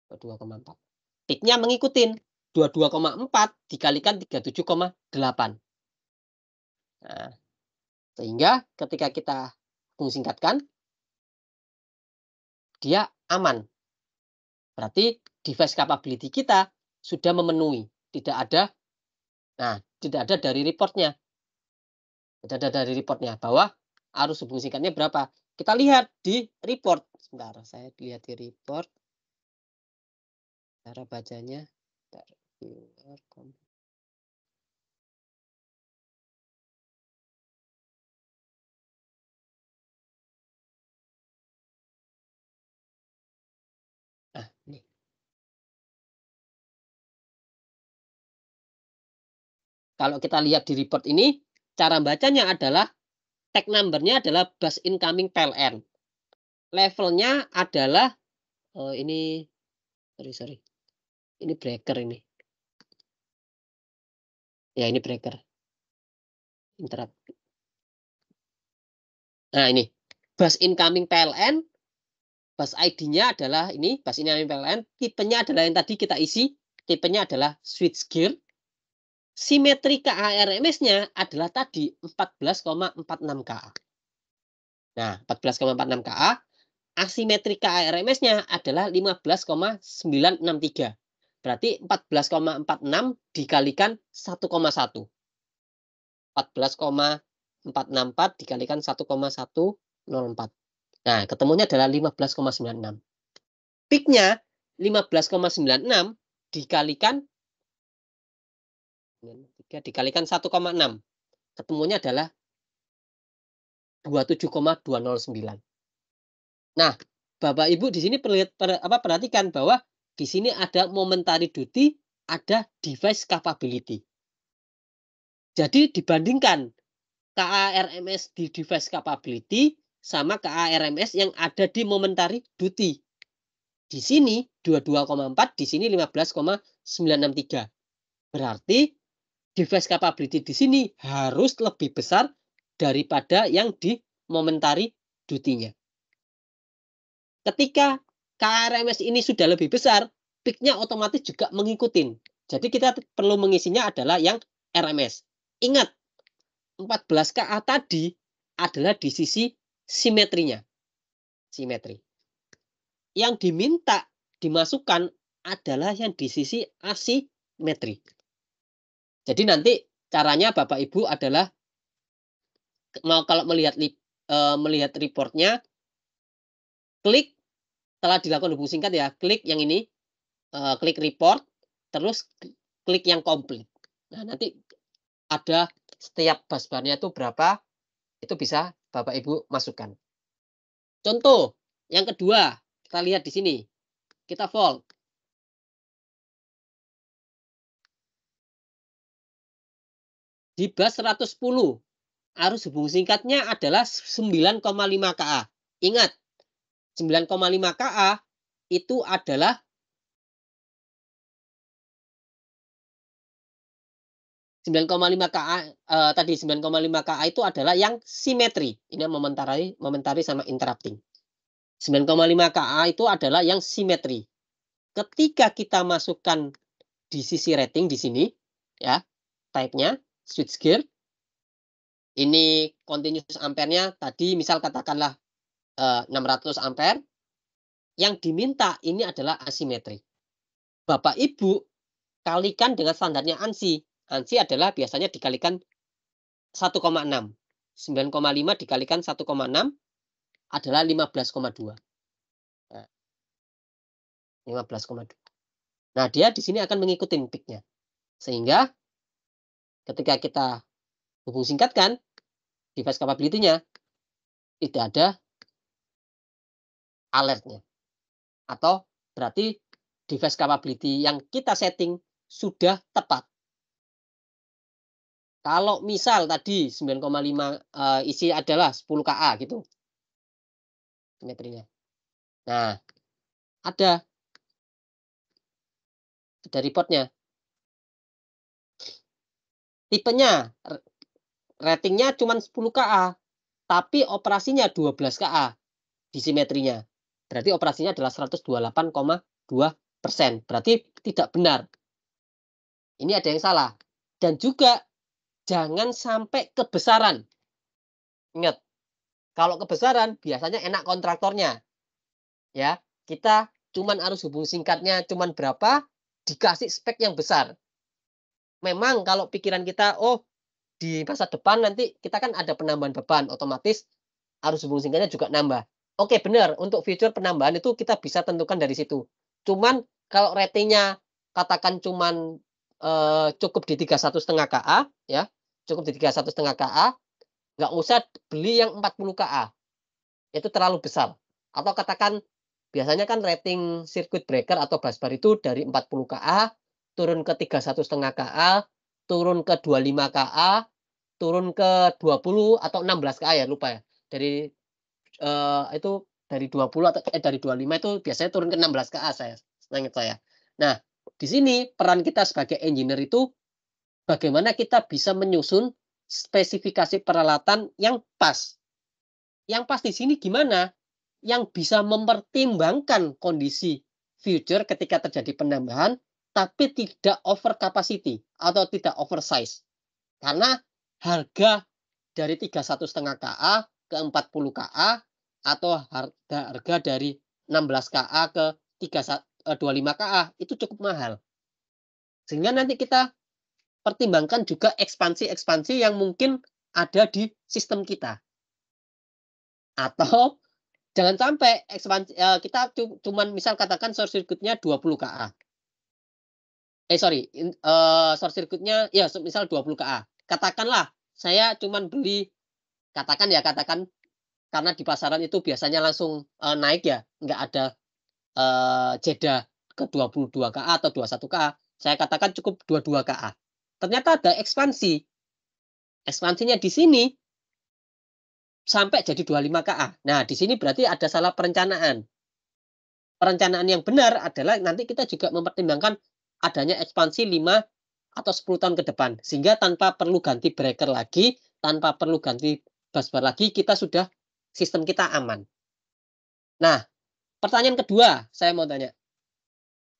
22,4. Peak-nya mengikutin 22,4 dikalikan 37,8. Nah, sehingga ketika kita singkatkan, dia aman. Berarti device capability kita sudah memenuhi. Tidak ada, nah, tidak ada dari reportnya. Tidak ada dari reportnya bahwa arus hubung singkatnya berapa. Kita lihat di report. Sebentar, saya lihat di report. Cara bacanya. Nah, ini. Kalau kita lihat di report ini, cara bacanya adalah tag number-nya adalah bus incoming PLN. Levelnya adalah ini sorry. Ini breaker ini. Ya, ini breaker. Interrupt. Nah ini, bus incoming PLN, bus ID-nya adalah ini, bus incoming PLN, tipenya adalah yang tadi kita isi, tipenya adalah switchgear, simetri KA-RMS-nya adalah tadi 14,46 KA. Nah, 14,46 KA, asimetri KA-RMS-nya adalah 15,963. Berarti 14,46 dikalikan 1,1. 14,464 dikalikan 1,104. Nah, ketemunya adalah 15,96. Peak-nya 15,96 dikalikan 1,6. Ketemunya adalah 27,209. Nah, Bapak Ibu di sini perhatikan bahwa di sini ada momentary duty, ada device capability. Jadi dibandingkan KA-RMS di device capability sama KA-RMS yang ada di momentary duty. Di sini 22,4, di sini 15,963. Berarti device capability di sini harus lebih besar daripada yang di momentary duty-nya. Ketika KRMS ini sudah lebih besar, peak-nya otomatis juga mengikuti. Jadi kita perlu mengisinya adalah yang RMS. Ingat, 14 KA tadi adalah di sisi simetrinya. Simetri. Yang diminta dimasukkan adalah yang di sisi asimetri. Jadi nanti caranya Bapak Ibu adalah kalau melihat reportnya, klik setelah dilakukan hubung singkat ya, klik yang ini, klik report, terus klik yang komplit. Nah, nanti ada setiap busbarnya itu berapa, itu bisa Bapak Ibu masukkan. Contoh yang kedua, kita lihat di sini. Kita volt. Di bus 110, arus hubung singkatnya adalah 9,5 KA. Ingat, 9,5 KA itu adalah tadi 9,5 KA itu adalah yang simetri. Ini momentari sama interrupting. 9,5 KA itu adalah yang simetri. Ketika kita masukkan di sisi rating di sini, ya, type-nya switchgear. Ini continuous ampere-nya tadi misal katakanlah 600 ampere. Yang diminta ini adalah asimetri. Bapak Ibu kalikan dengan standarnya ANSI. ANSI adalah biasanya dikalikan 1,6. 9,5 dikalikan 1,6 adalah 15,2. Nah, 15,2. Nah, dia di sini akan mengikuti peak-nya. Sehingga ketika kita hubung singkatkan device capability-nya tidak ada alertnya. Atau berarti device capability yang kita setting sudah tepat. Kalau misal tadi 9,5 isi adalah 10 KA gitu. Simetrinya. Nah, ada reportnya. Tipenya ratingnya cuma 10 KA, tapi operasinya 12 KA di simetrinya. Berarti operasinya adalah 128,2%. Berarti tidak benar. Ini ada yang salah. Dan juga jangan sampai kebesaran. Ingat, kalau kebesaran biasanya enak kontraktornya. Ya, kita cuman arus hubung singkatnya cuman berapa, dikasih spek yang besar. Memang kalau pikiran kita, oh di masa depan nanti kita kan ada penambahan beban, otomatis arus hubung singkatnya juga nambah. Oke, benar, untuk future penambahan itu kita bisa tentukan dari situ. Cuman kalau ratingnya katakan cuman cukup di 31,5 KA, ya, cukup di 31,5 KA, nggak usah beli yang 40 KA. Itu terlalu besar. Atau katakan biasanya kan rating circuit breaker atau busbar itu dari 40 KA turun ke 31,5 KA, turun ke 25 KA, turun ke 20 atau 16 KA ya, lupa ya. Dari itu dari 20 atau dari 25 itu biasanya turun ke 16 KA seingat saya. Nah, di sini peran kita sebagai engineer itu bagaimana kita bisa menyusun spesifikasi peralatan yang pas. Yang pas di sini gimana? Yang bisa mempertimbangkan kondisi future ketika terjadi penambahan, tapi tidak over capacity atau tidak oversize. Karena harga dari 31,5 KA ke 40 KA atau harga dari 16 KA ke 25 KA itu cukup mahal. Sehingga nanti kita pertimbangkan juga ekspansi-ekspansi yang mungkin ada di sistem kita. Atau jangan sampai ekspansi kita cuman misal katakan short circuit-nya 20 KA. Short circuit-nya ya misal 20 KA. Katakanlah saya cuman beli katakan karena di pasaran itu biasanya langsung naik ya, nggak ada jeda ke 22 KA atau 21 KA. Saya katakan cukup 22 KA. Ternyata ada ekspansi. Ekspansinya di sini sampai jadi 25 KA. Nah, di sini berarti ada salah perencanaan. Perencanaan yang benar adalah nanti kita juga mempertimbangkan adanya ekspansi 5 atau 10 tahun ke depan. Sehingga tanpa perlu ganti breaker lagi, tanpa perlu ganti busbar lagi, kita sudah sistem kita aman. Nah, pertanyaan kedua saya mau tanya.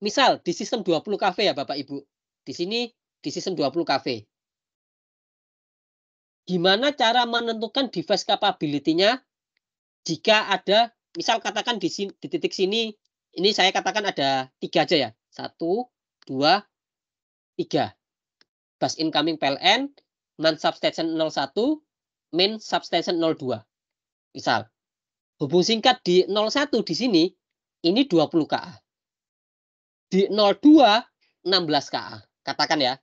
Misal di sistem 20 kV ya Bapak Ibu. Di sini di sistem 20 kV. Gimana cara menentukan device capability-nya jika ada, misal katakan di titik sini, ini saya katakan ada 3 aja ya. 1, 2, 3. Bus incoming PLN, non substation 01, main substation 02. Misal, hubung singkat di 01 di sini, ini 20 KA. Di 02, 16 KA. Katakan ya.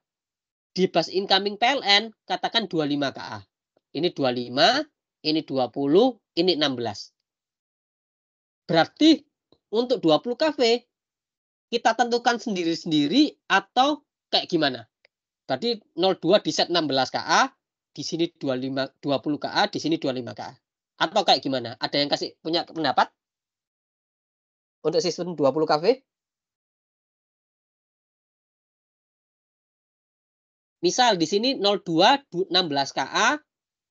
Di bus incoming PLN, katakan 25 KA. Ini 25, ini 20, ini 16. Berarti untuk 20 kV, kita tentukan sendiri-sendiri atau kayak gimana? Berarti 02 di set 16 KA, di sini 20 KA, di sini 25 KA. Atau kayak gimana? Ada yang punya pendapat? Untuk sistem 20 kV? Misal di sini 02 16 KA,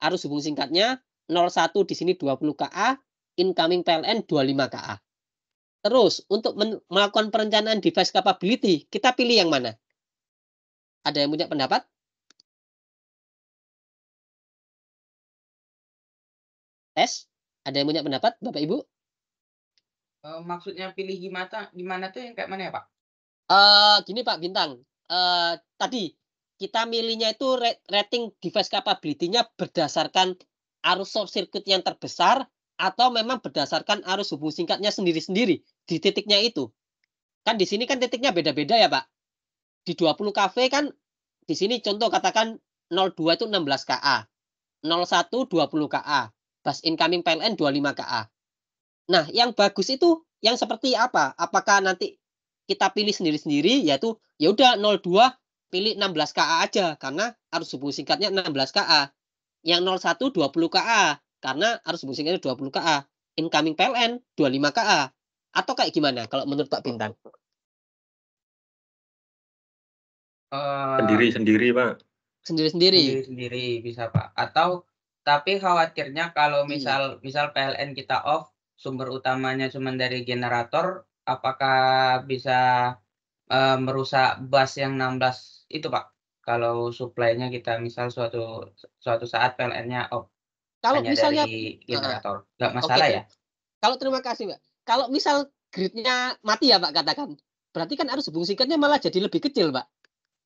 arus hubung singkatnya 01 di sini 20 KA, incoming PLN 25 KA. Terus untuk melakukan perencanaan device capability, kita pilih yang mana? Ada yang punya pendapat? Tes? Ada yang punya pendapat, Bapak Ibu? Maksudnya pilih gimana tuh yang kayak mana ya, Pak? Gini Pak Bintang, tadi kita milihnya itu rating device capability-nya berdasarkan arus short circuit yang terbesar atau memang berdasarkan arus hubung singkatnya sendiri-sendiri di titiknya itu. Kan di sini kan titiknya beda-beda ya Pak. Di 20 kV kan di sini contoh katakan 02 itu 16 KA, 01 20 KA, bus incoming PLN 25 KA. Nah, yang bagus itu yang seperti apa? Apakah nanti kita pilih sendiri-sendiri, yaitu ya udah 02 pilih 16 KA aja karena arus hubung singkatnya 16 KA. Yang 01 20 KA karena arus hubung singkatnya 20 KA. Incoming PLN 25 KA. Atau kayak gimana kalau menurut Pak Bintang? Sendiri-sendiri, Pak. Sendiri-sendiri. Sendiri-sendiri bisa, Pak. Atau tapi khawatirnya kalau misal PLN kita off, sumber utamanya cuma dari generator, apakah bisa merusak bus yang 16 itu, Pak? Kalau supply-nya kita misal suatu saat PLN-nya off, Kalau hanya misalnya dari generator. Nggak oke, masalah ya? kalau terima kasih, Pak. Kalau misal gridnya mati ya, Pak, katakan. Berarti kan arus hubung singkatnya malah jadi lebih kecil, Pak.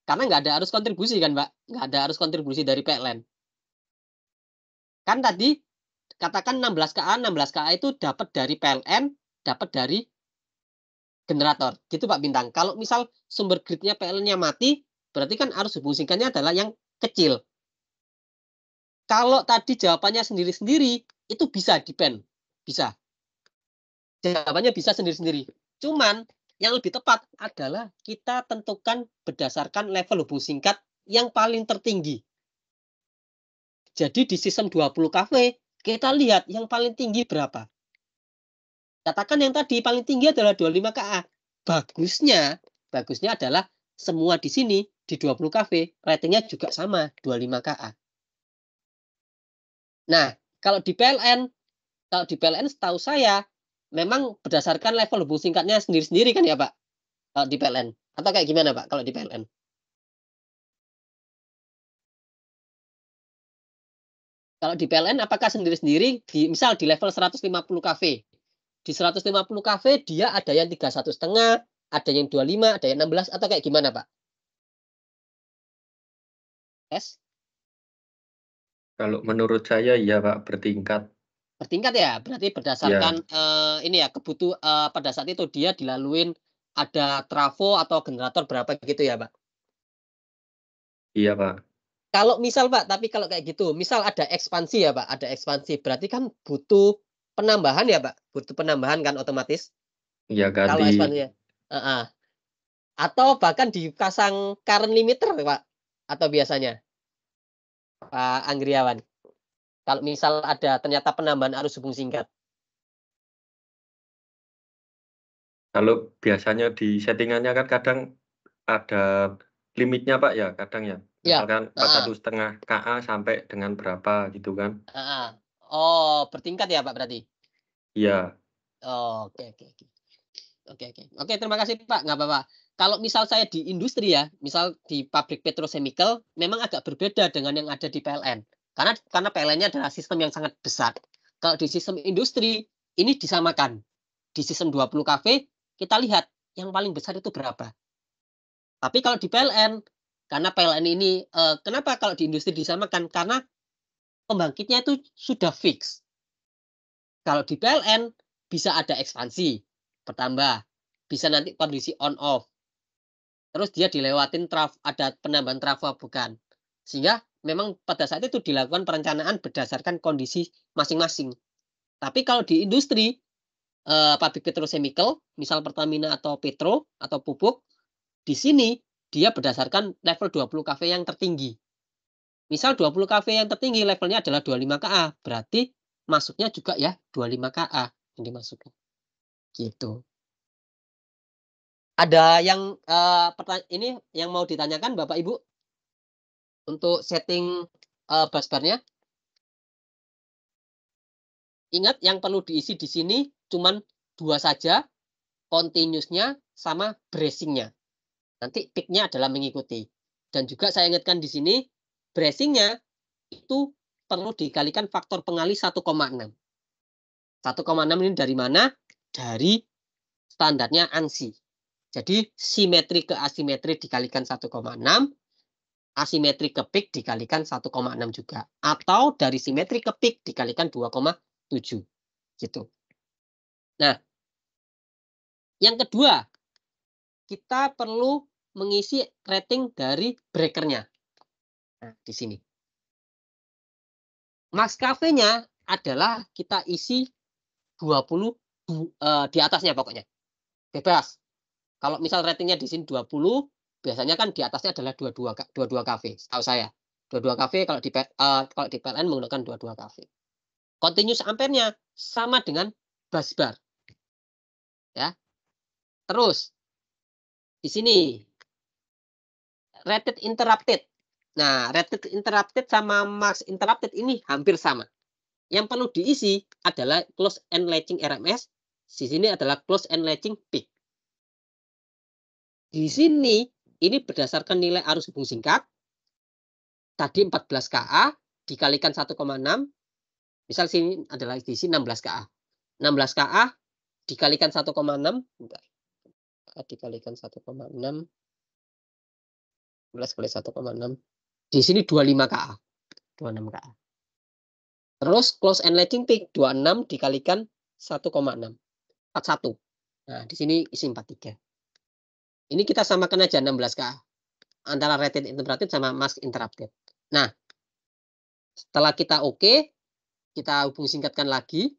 Karena nggak ada arus kontribusi kan, Pak. Nggak ada arus kontribusi dari PLN. Kan tadi katakan 16 KA, 16 KA itu dapat dari PLN, dapat dari generator. Gitu Pak Bintang. Kalau misal sumber gridnya PLN-nya mati, berarti kan arus hubung singkatnya adalah yang kecil. Kalau tadi jawabannya sendiri-sendiri, itu bisa depend. Bisa. Jawabannya bisa sendiri-sendiri. Cuman yang lebih tepat adalah kita tentukan berdasarkan level hubung singkat yang paling tertinggi. Jadi di sistem 20 kV, kita lihat yang paling tinggi berapa. Katakan yang tadi paling tinggi adalah 25 KA. Bagusnya adalah semua di sini di 20 kV ratingnya juga sama 25 KA. Nah, kalau di PLN Kalau di PLN setahu saya, memang berdasarkan level hubung singkatnya sendiri-sendiri kan ya, Pak? Kalau di PLN? Atau kayak gimana, Pak, kalau di PLN? Kalau di PLN apakah sendiri-sendiri misal di level 150 kV. Di 150 kV dia ada yang 31,5, ada yang 25, ada yang 16 atau kayak gimana, Pak? S? Kalau menurut saya iya Pak, bertingkat. Bertingkat ya? Berarti berdasarkan, Ya, ini ya, pada saat itu dia dilaluin ada trafo atau generator berapa gitu ya, Pak? iya Pak. Kalau misal Pak, tapi kalau kayak gitu, misal ada ekspansi ya Pak, ada ekspansi, berarti kan butuh penambahan ya Pak? Butuh penambahan kan otomatis, Ya kalau ganti. ekspansinya? Heeh. Atau bahkan dipasang current limiter Pak? Atau biasanya, Pak Anggriawan? Kalau misal ada ternyata penambahan arus hubung singkat? Kalau biasanya di settingannya kan kadang ada limitnya Pak ya, kadang ya. Ya, Misalkan heeh, 41,5 KA sampai dengan berapa gitu kan. heeh. Oh, bertingkat ya Pak berarti? Iya, Oh, oke oke oke. Oke oke. Oke, terima kasih Pak, nggak apa-apa. Kalau misal saya di industri ya, misal di pabrik petrochemical, memang agak berbeda dengan yang ada di PLN. Karena PLN-nya adalah sistem yang sangat besar. Kalau di sistem industri, ini disamakan. Di sistem 20 kV, kita lihat yang paling besar itu berapa. Tapi kalau di PLN, karena PLN ini, kenapa kalau di industri disamakan? Karena pembangkitnya itu sudah fix. Kalau di PLN, bisa ada ekspansi, bertambah. Bisa nanti kondisi on off. Terus dia dilewatin ada penambahan trafo bukan. Sehingga memang pada saat itu dilakukan perencanaan berdasarkan kondisi masing-masing. Tapi kalau di industri, pabrik petrochemical, misal Pertamina atau Petro atau pupuk, di sini dia berdasarkan level 20 kV yang tertinggi. Misal 20 kV yang tertinggi levelnya adalah 25 kA, berarti masuknya juga ya 25 kA yang dimasukkan. Gitu. Ada yang ini yang mau ditanyakan Bapak Ibu? Untuk setting, busbar-nya, ingat yang perlu diisi di sini cuman 2 saja, continuous-nya sama bracing-nya. Nanti peak-nya adalah mengikuti. Dan juga saya ingatkan di sini, bracing-nya itu perlu dikalikan faktor pengali 1,6. 1,6 ini dari mana? Dari standarnya ANSI. Jadi simetri ke asimetri dikalikan 1,6, asimetri ke peak dikalikan 1,6 juga. Atau dari simetri ke peak dikalikan 2,7. Gitu. Nah, yang kedua, kita perlu mengisi rating dari breaker-nya. Nah, di sini. Maskapainya adalah kita isi 20 di atasnya pokoknya. Bebas. Kalau misal ratingnya di sini 20, biasanya kan di atasnya adalah 22 kV, setahu saya. 22 kV kalau di PLN menggunakan 22 kV. Continuous ampere-nya sama dengan busbar. Ya. Terus di sini rated interrupted. Nah, rated interrupted sama max interrupted ini hampir sama. Yang perlu diisi adalah close and latching RMS. Di sini adalah close and latching peak. Di sini ini berdasarkan nilai arus hubung singkat. Tadi 14 kA dikalikan 1,6. Misal sini adalah diisi 16 kA. 16 kA dikalikan 1,6. Dikalikan 1,6. 16 kali 1,6. Di sini 25 kA. 26 kA. Terus close and latching peak 26 dikalikan 1,6. 41. Nah, di sini isi 43. Ini kita samakan aja 16 kA. Antara rated interrupted sama mask interrupted. Nah, setelah kita oke, kita hubung singkatkan lagi.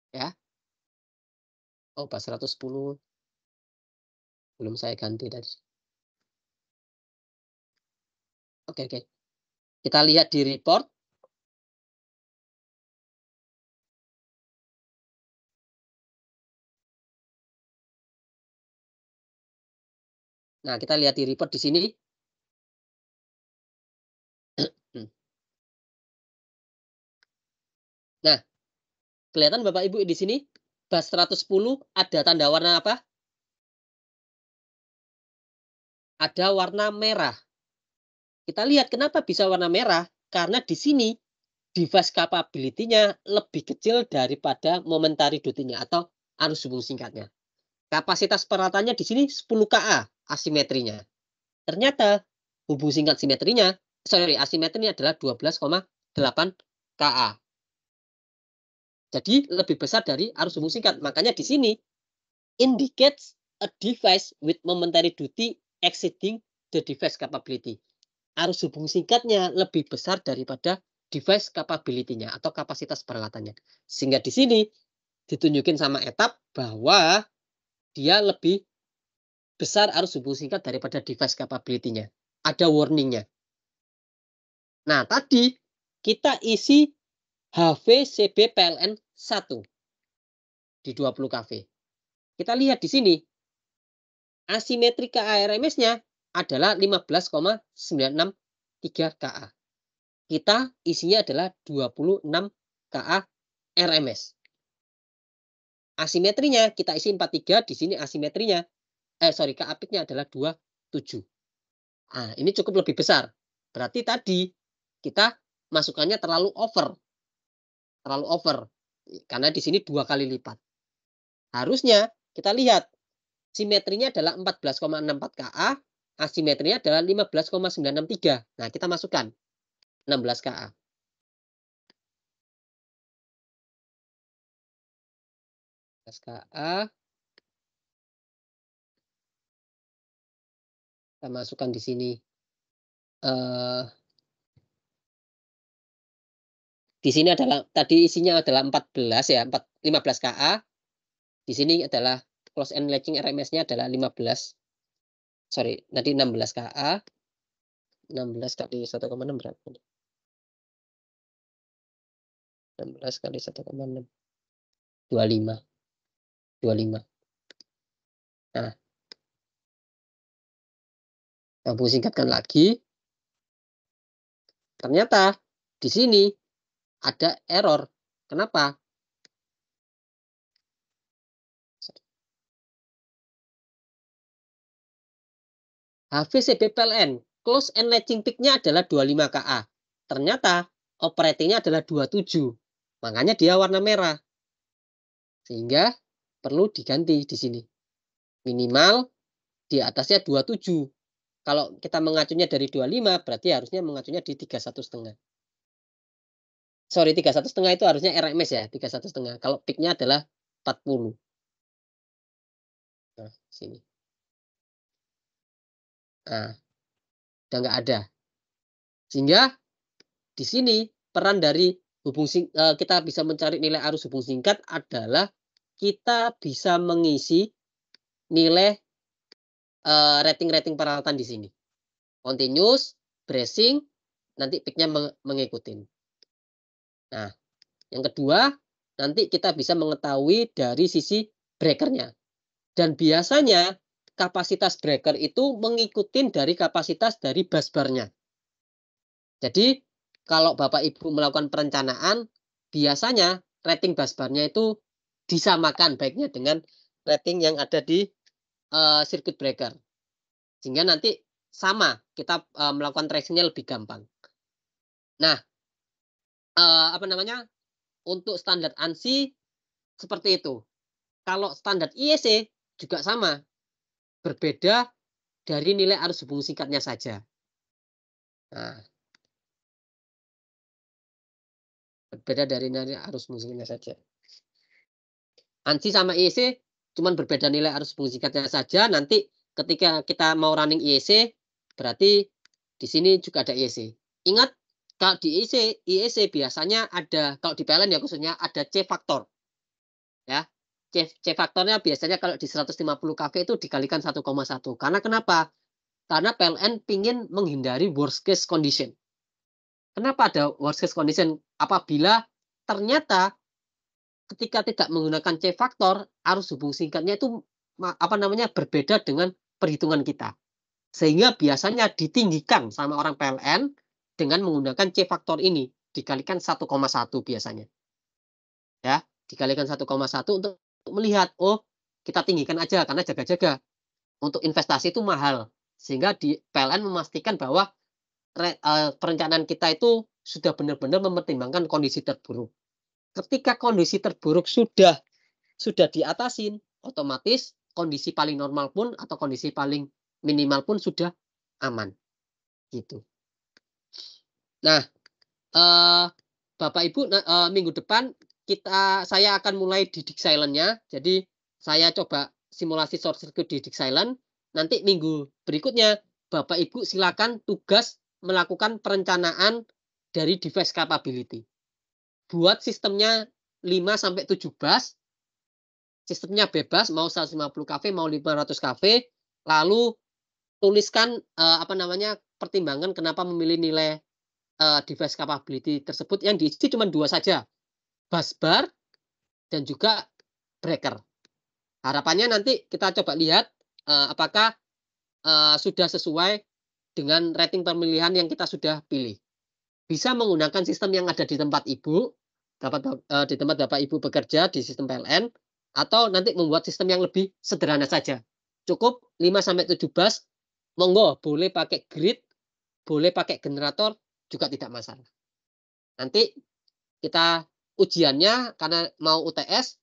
Ya. Oh, pas 110. Belum saya ganti tadi. Oke, oke. Kita lihat di report. Nah, kita lihat di report di sini. Nah, kelihatan Bapak Ibu di sini bus 110 ada tanda warna apa? Ada warna merah. Kita lihat kenapa bisa warna merah? Karena di sini device capability-nya lebih kecil daripada momentary duty-nya atau arus hubung singkatnya. Kapasitas peralatannya di sini 10 KA asimetrinya. Ternyata hubung singkat asimetrinya adalah 12,8 KA. Jadi lebih besar dari arus hubung singkat. Makanya di sini indicates a device with momentary duty exceeding the device capability. Arus hubung singkatnya lebih besar daripada device capability-nya atau kapasitas peralatannya. Sehingga di sini ditunjukin sama etap bahwa dia lebih besar arus hubung singkat daripada device capability-nya. Ada warning-nya. Nah, tadi kita isi HVCB PLN 1 di 20 kV. Kita lihat di sini asimetri KA-RMS-nya adalah 15,963 KA. Kita isinya adalah 26 KA RMS. Asimetrinya kita isi 43, di sini asimetrinya KA peak-nya adalah 27. Nah, ini cukup lebih besar. Berarti tadi kita masukannya terlalu over. Karena di sini 2 kali lipat. Harusnya kita lihat simetrinya adalah 14,64 KA, asimetrinya adalah 15,963. Nah, kita masukkan 16 KA. KA. Kita masukkan di sini. Di sini adalah tadi isinya adalah 14 ya, 15 KA. Di sini adalah close end latching RMS-nya adalah 16 KA. 16 kali 1,6 berapa? 16 kali 1,6. 25. Nah, hubung singkatkan lagi. Ternyata di sini ada error. Kenapa? HVCB PLN close and latching peak-nya adalah 25 KA. Ternyata operating-nya adalah 27. Makanya dia warna merah. Sehingga perlu diganti di sini. Minimal di atasnya 27. Kalau kita mengacunya dari 25, berarti harusnya mengacunya di 31,5. Sorry, 31,5 itu harusnya RMS ya, 31,5. Kalau peak-nya adalah 40. Nah, sini. Nah, udah nggak ada. Sehingga di sini peran dari kita bisa mencari nilai arus hubung singkat adalah kita bisa mengisi nilai rating peralatan di sini. Continuous, bracing, nanti peak-nya mengikuti. Nah, yang kedua, nanti kita bisa mengetahui dari sisi breakernya. Dan biasanya kapasitas breaker itu mengikuti dari kapasitas dari busbarnya. Jadi, kalau Bapak Ibu melakukan perencanaan, biasanya rating busbarnya itu disamakan baiknya dengan rating yang ada di circuit breaker. Sehingga nanti sama, kita melakukan tracing-nya lebih gampang. Nah, untuk standar ANSI seperti itu. Kalau standar IEC juga sama, berbeda dari nilai arus hubung singkatnya saja. Nah, berbeda dari nilai arus hubung singkatnya saja. ANSI sama IEC cuman berbeda nilai arus hubung singkatnya saja. Nanti ketika kita mau running IEC, berarti di sini juga ada IEC. Ingat, kalau di IEC biasanya ada, kalau di PLN ya khususnya ada C faktor. Ya, C faktornya biasanya kalau di 150 kV itu dikalikan 1,1. Karena kenapa? Karena PLN ingin menghindari worst case condition. Kenapa ada worst case condition? Apabila ternyata ketika tidak menggunakan C faktor, arus hubung singkatnya itu berbeda dengan perhitungan kita. Sehingga biasanya ditinggikan sama orang PLN dengan menggunakan C faktor ini dikalikan 1,1 biasanya. Ya, dikalikan 1,1 untuk melihat, oh kita tinggikan aja karena jaga-jaga. Untuk investasi itu mahal. Sehingga di PLN memastikan bahwa perencanaan kita itu sudah benar-benar mempertimbangkan kondisi terburuk. Ketika kondisi terburuk sudah diatasin, otomatis kondisi paling normal pun atau kondisi paling minimal pun sudah aman. Gitu. Nah, Bapak Ibu, minggu depan saya akan mulai di Dixilen-nya. Jadi saya coba simulasi short circuit di Dixilen. Nanti minggu berikutnya Bapak Ibu silakan tugas melakukan perencanaan dari device capability. Buat sistemnya 5 sampai 7 bus. Sistemnya bebas, mau 150 kV, mau 500 kV. Lalu tuliskan pertimbangan kenapa memilih nilai device capability tersebut, yang diisi cuma 2 saja, bus bar dan juga breaker. Harapannya nanti kita coba lihat apakah sudah sesuai dengan rating pemilihan yang kita sudah pilih. Bisa menggunakan sistem yang ada di tempat Ibu, di tempat Bapak Ibu bekerja di sistem PLN, atau nanti membuat sistem yang lebih sederhana saja. Cukup 5-7 bus, monggo boleh pakai grid, boleh pakai generator, juga tidak masalah. Nanti kita ujiannya, karena mau UTS,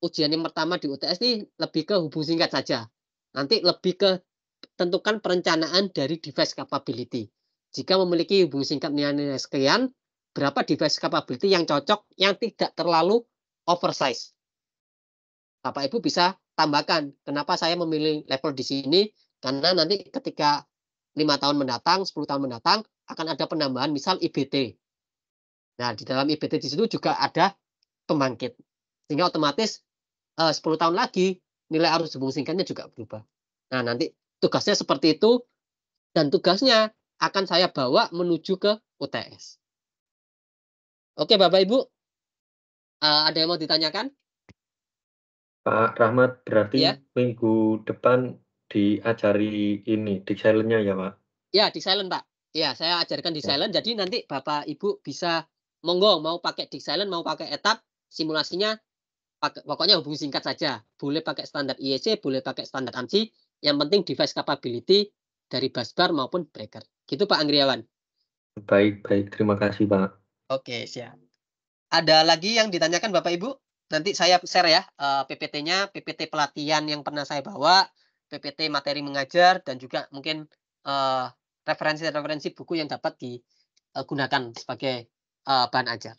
ujian yang pertama di UTS ini lebih ke hubung singkat saja. Nanti lebih ke tentukan perencanaan dari device capability. Jika memiliki hubung singkat nilai sekian, berapa device capability yang cocok, yang tidak terlalu oversize. Bapak Ibu bisa tambahkan, kenapa saya memilih level di sini, karena nanti ketika 5 tahun mendatang, 10 tahun mendatang, akan ada penambahan misal IBT. Nah, di dalam IBT di situ juga ada pembangkit. Sehingga otomatis 10 tahun lagi nilai arus hubung singkatnya juga berubah. Nah, nanti tugasnya seperti itu, dan tugasnya akan saya bawa menuju ke UTS. Oke, Bapak Ibu, ada yang mau ditanyakan? Pak Rahmat, berarti Ya. minggu depan diajari ini Dixilen-nya ya, Pak? Ya, Dixilen, Pak. Ya, saya ajarkan Dixilen. Jadi nanti Bapak Ibu bisa monggo mau pakai Dixilen, mau pakai etap, simulasinya pokoknya hubung singkat saja. Boleh pakai standar IEC, boleh pakai standar ANSI. Yang penting device capability dari busbar maupun breaker. Gitu Pak Anggriawan. Baik, terima kasih, Pak. Oke, siap. Ada lagi yang ditanyakan Bapak Ibu? Nanti saya share ya PPT-nya, PPT pelatihan yang pernah saya bawa, PPT materi mengajar, dan juga mungkin referensi-referensi buku yang dapat digunakan sebagai bahan ajar.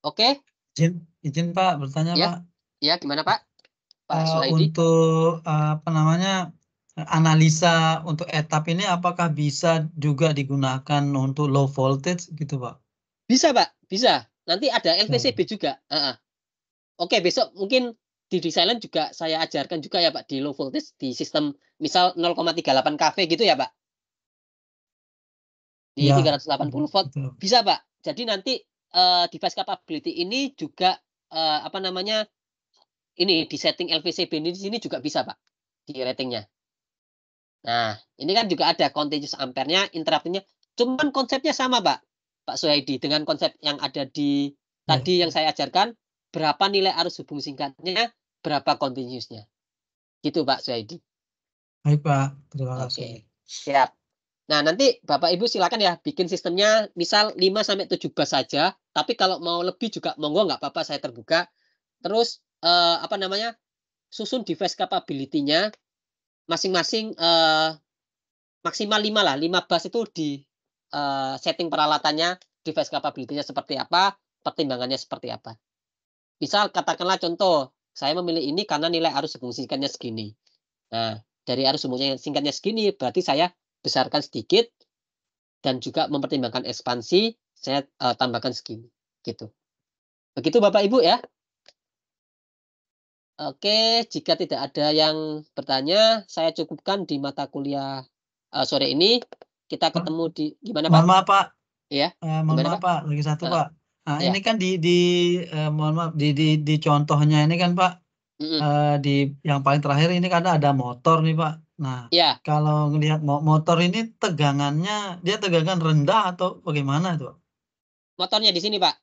Oke? Izin Pak bertanya Ya. Pak. Ya, gimana Pak? Pak Suhaidi. Untuk analisa untuk etap ini apakah bisa juga digunakan untuk low voltage gitu Pak? Bisa Pak, bisa. Nanti ada LVCB juga. Oke, besok mungkin di Dixilen juga saya ajarkan juga ya Pak, di low voltage di sistem misal 0,38 kV gitu ya Pak. Di Ya, 380 volt. betul. Bisa Pak. Jadi nanti device capability ini juga ini di setting LVCB ini di sini juga bisa Pak, di ratingnya. Nah, ini kan juga ada continuous ampere-nya, interrupt-nya. Cuman konsepnya sama Pak Suhaidi, dengan konsep yang ada di tadi yang saya ajarkan, berapa nilai arus hubung singkatnya, berapa continuous-nya. Gitu Pak Suhaidi. Baik Pak, terima kasih. Oke, siap. Nah, nanti Bapak Ibu silakan ya bikin sistemnya misal 5-7 bus saja, tapi kalau mau lebih juga monggo, nggak apa-apa, saya terbuka. Terus susun device capability-nya masing-masing maksimal 5 lah, 5 bus itu di setting peralatannya, device capability-nya seperti apa, pertimbangannya seperti apa. Misal katakanlah contoh, saya memilih ini karena nilai arus hubung singkatnya segini. Nah, dari arus hubung singkatnya segini, berarti saya besarkan sedikit, dan juga mempertimbangkan ekspansi, saya tambahkan segini. Gitu. Begitu Bapak Ibu ya. Oke, jika tidak ada yang bertanya, saya cukupkan di mata kuliah sore ini. Kita ketemu di gimana Pak? Mohon maaf Pak. Ya. Mohon maaf Pak, lagi satu Pak. Nah, Ya. ini kan mohon maaf di contohnya ini kan Pak, di yang paling terakhir ini kan ada motor nih Pak. Nah, Ya. kalau ngelihat motor ini tegangannya, dia tegangan rendah atau bagaimana tuh? Motornya di sini Pak.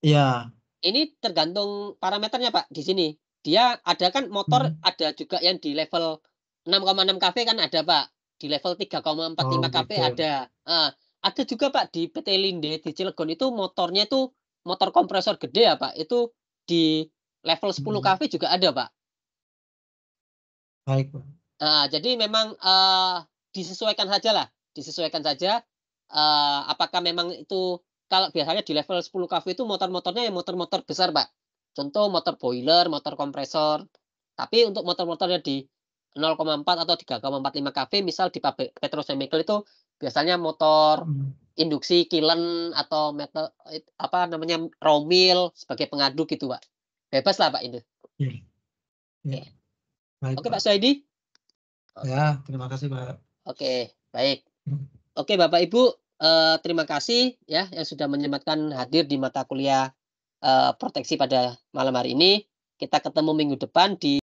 Iya. Ini tergantung parameternya, Pak, di sini. Dia ada kan motor ada juga yang di level 6,6 kV kan ada, Pak. Di level 3,45 kV gitu. ada. Ada juga, Pak, di PT Linde di Cilegon itu motornya itu motor kompresor gede ya, Pak. Itu di level 10 kV juga ada, Pak. Baik, Pak. Jadi memang, disesuaikan sajalah, disesuaikan saja, apakah memang itu kalau biasanya di level 10 kV itu motor-motornya yang motor-motor besar, Pak. Contoh motor boiler, motor kompresor. Tapi untuk motor-motornya di 0,4 atau 3,45 kV misal di pabrik petrochemical itu biasanya motor induksi kilen atau raw mill sebagai pengaduk gitu, Pak. Bebas lah, Pak, itu. Iya. Iya. Oke. Baik, Oke, Pak. Pak Suhaidi. Ya, terima kasih, Pak. Oke, baik. Oke, Bapak Ibu, terima kasih ya yang sudah menyempatkan hadir di mata kuliah proteksi pada malam hari ini. Kita ketemu minggu depan di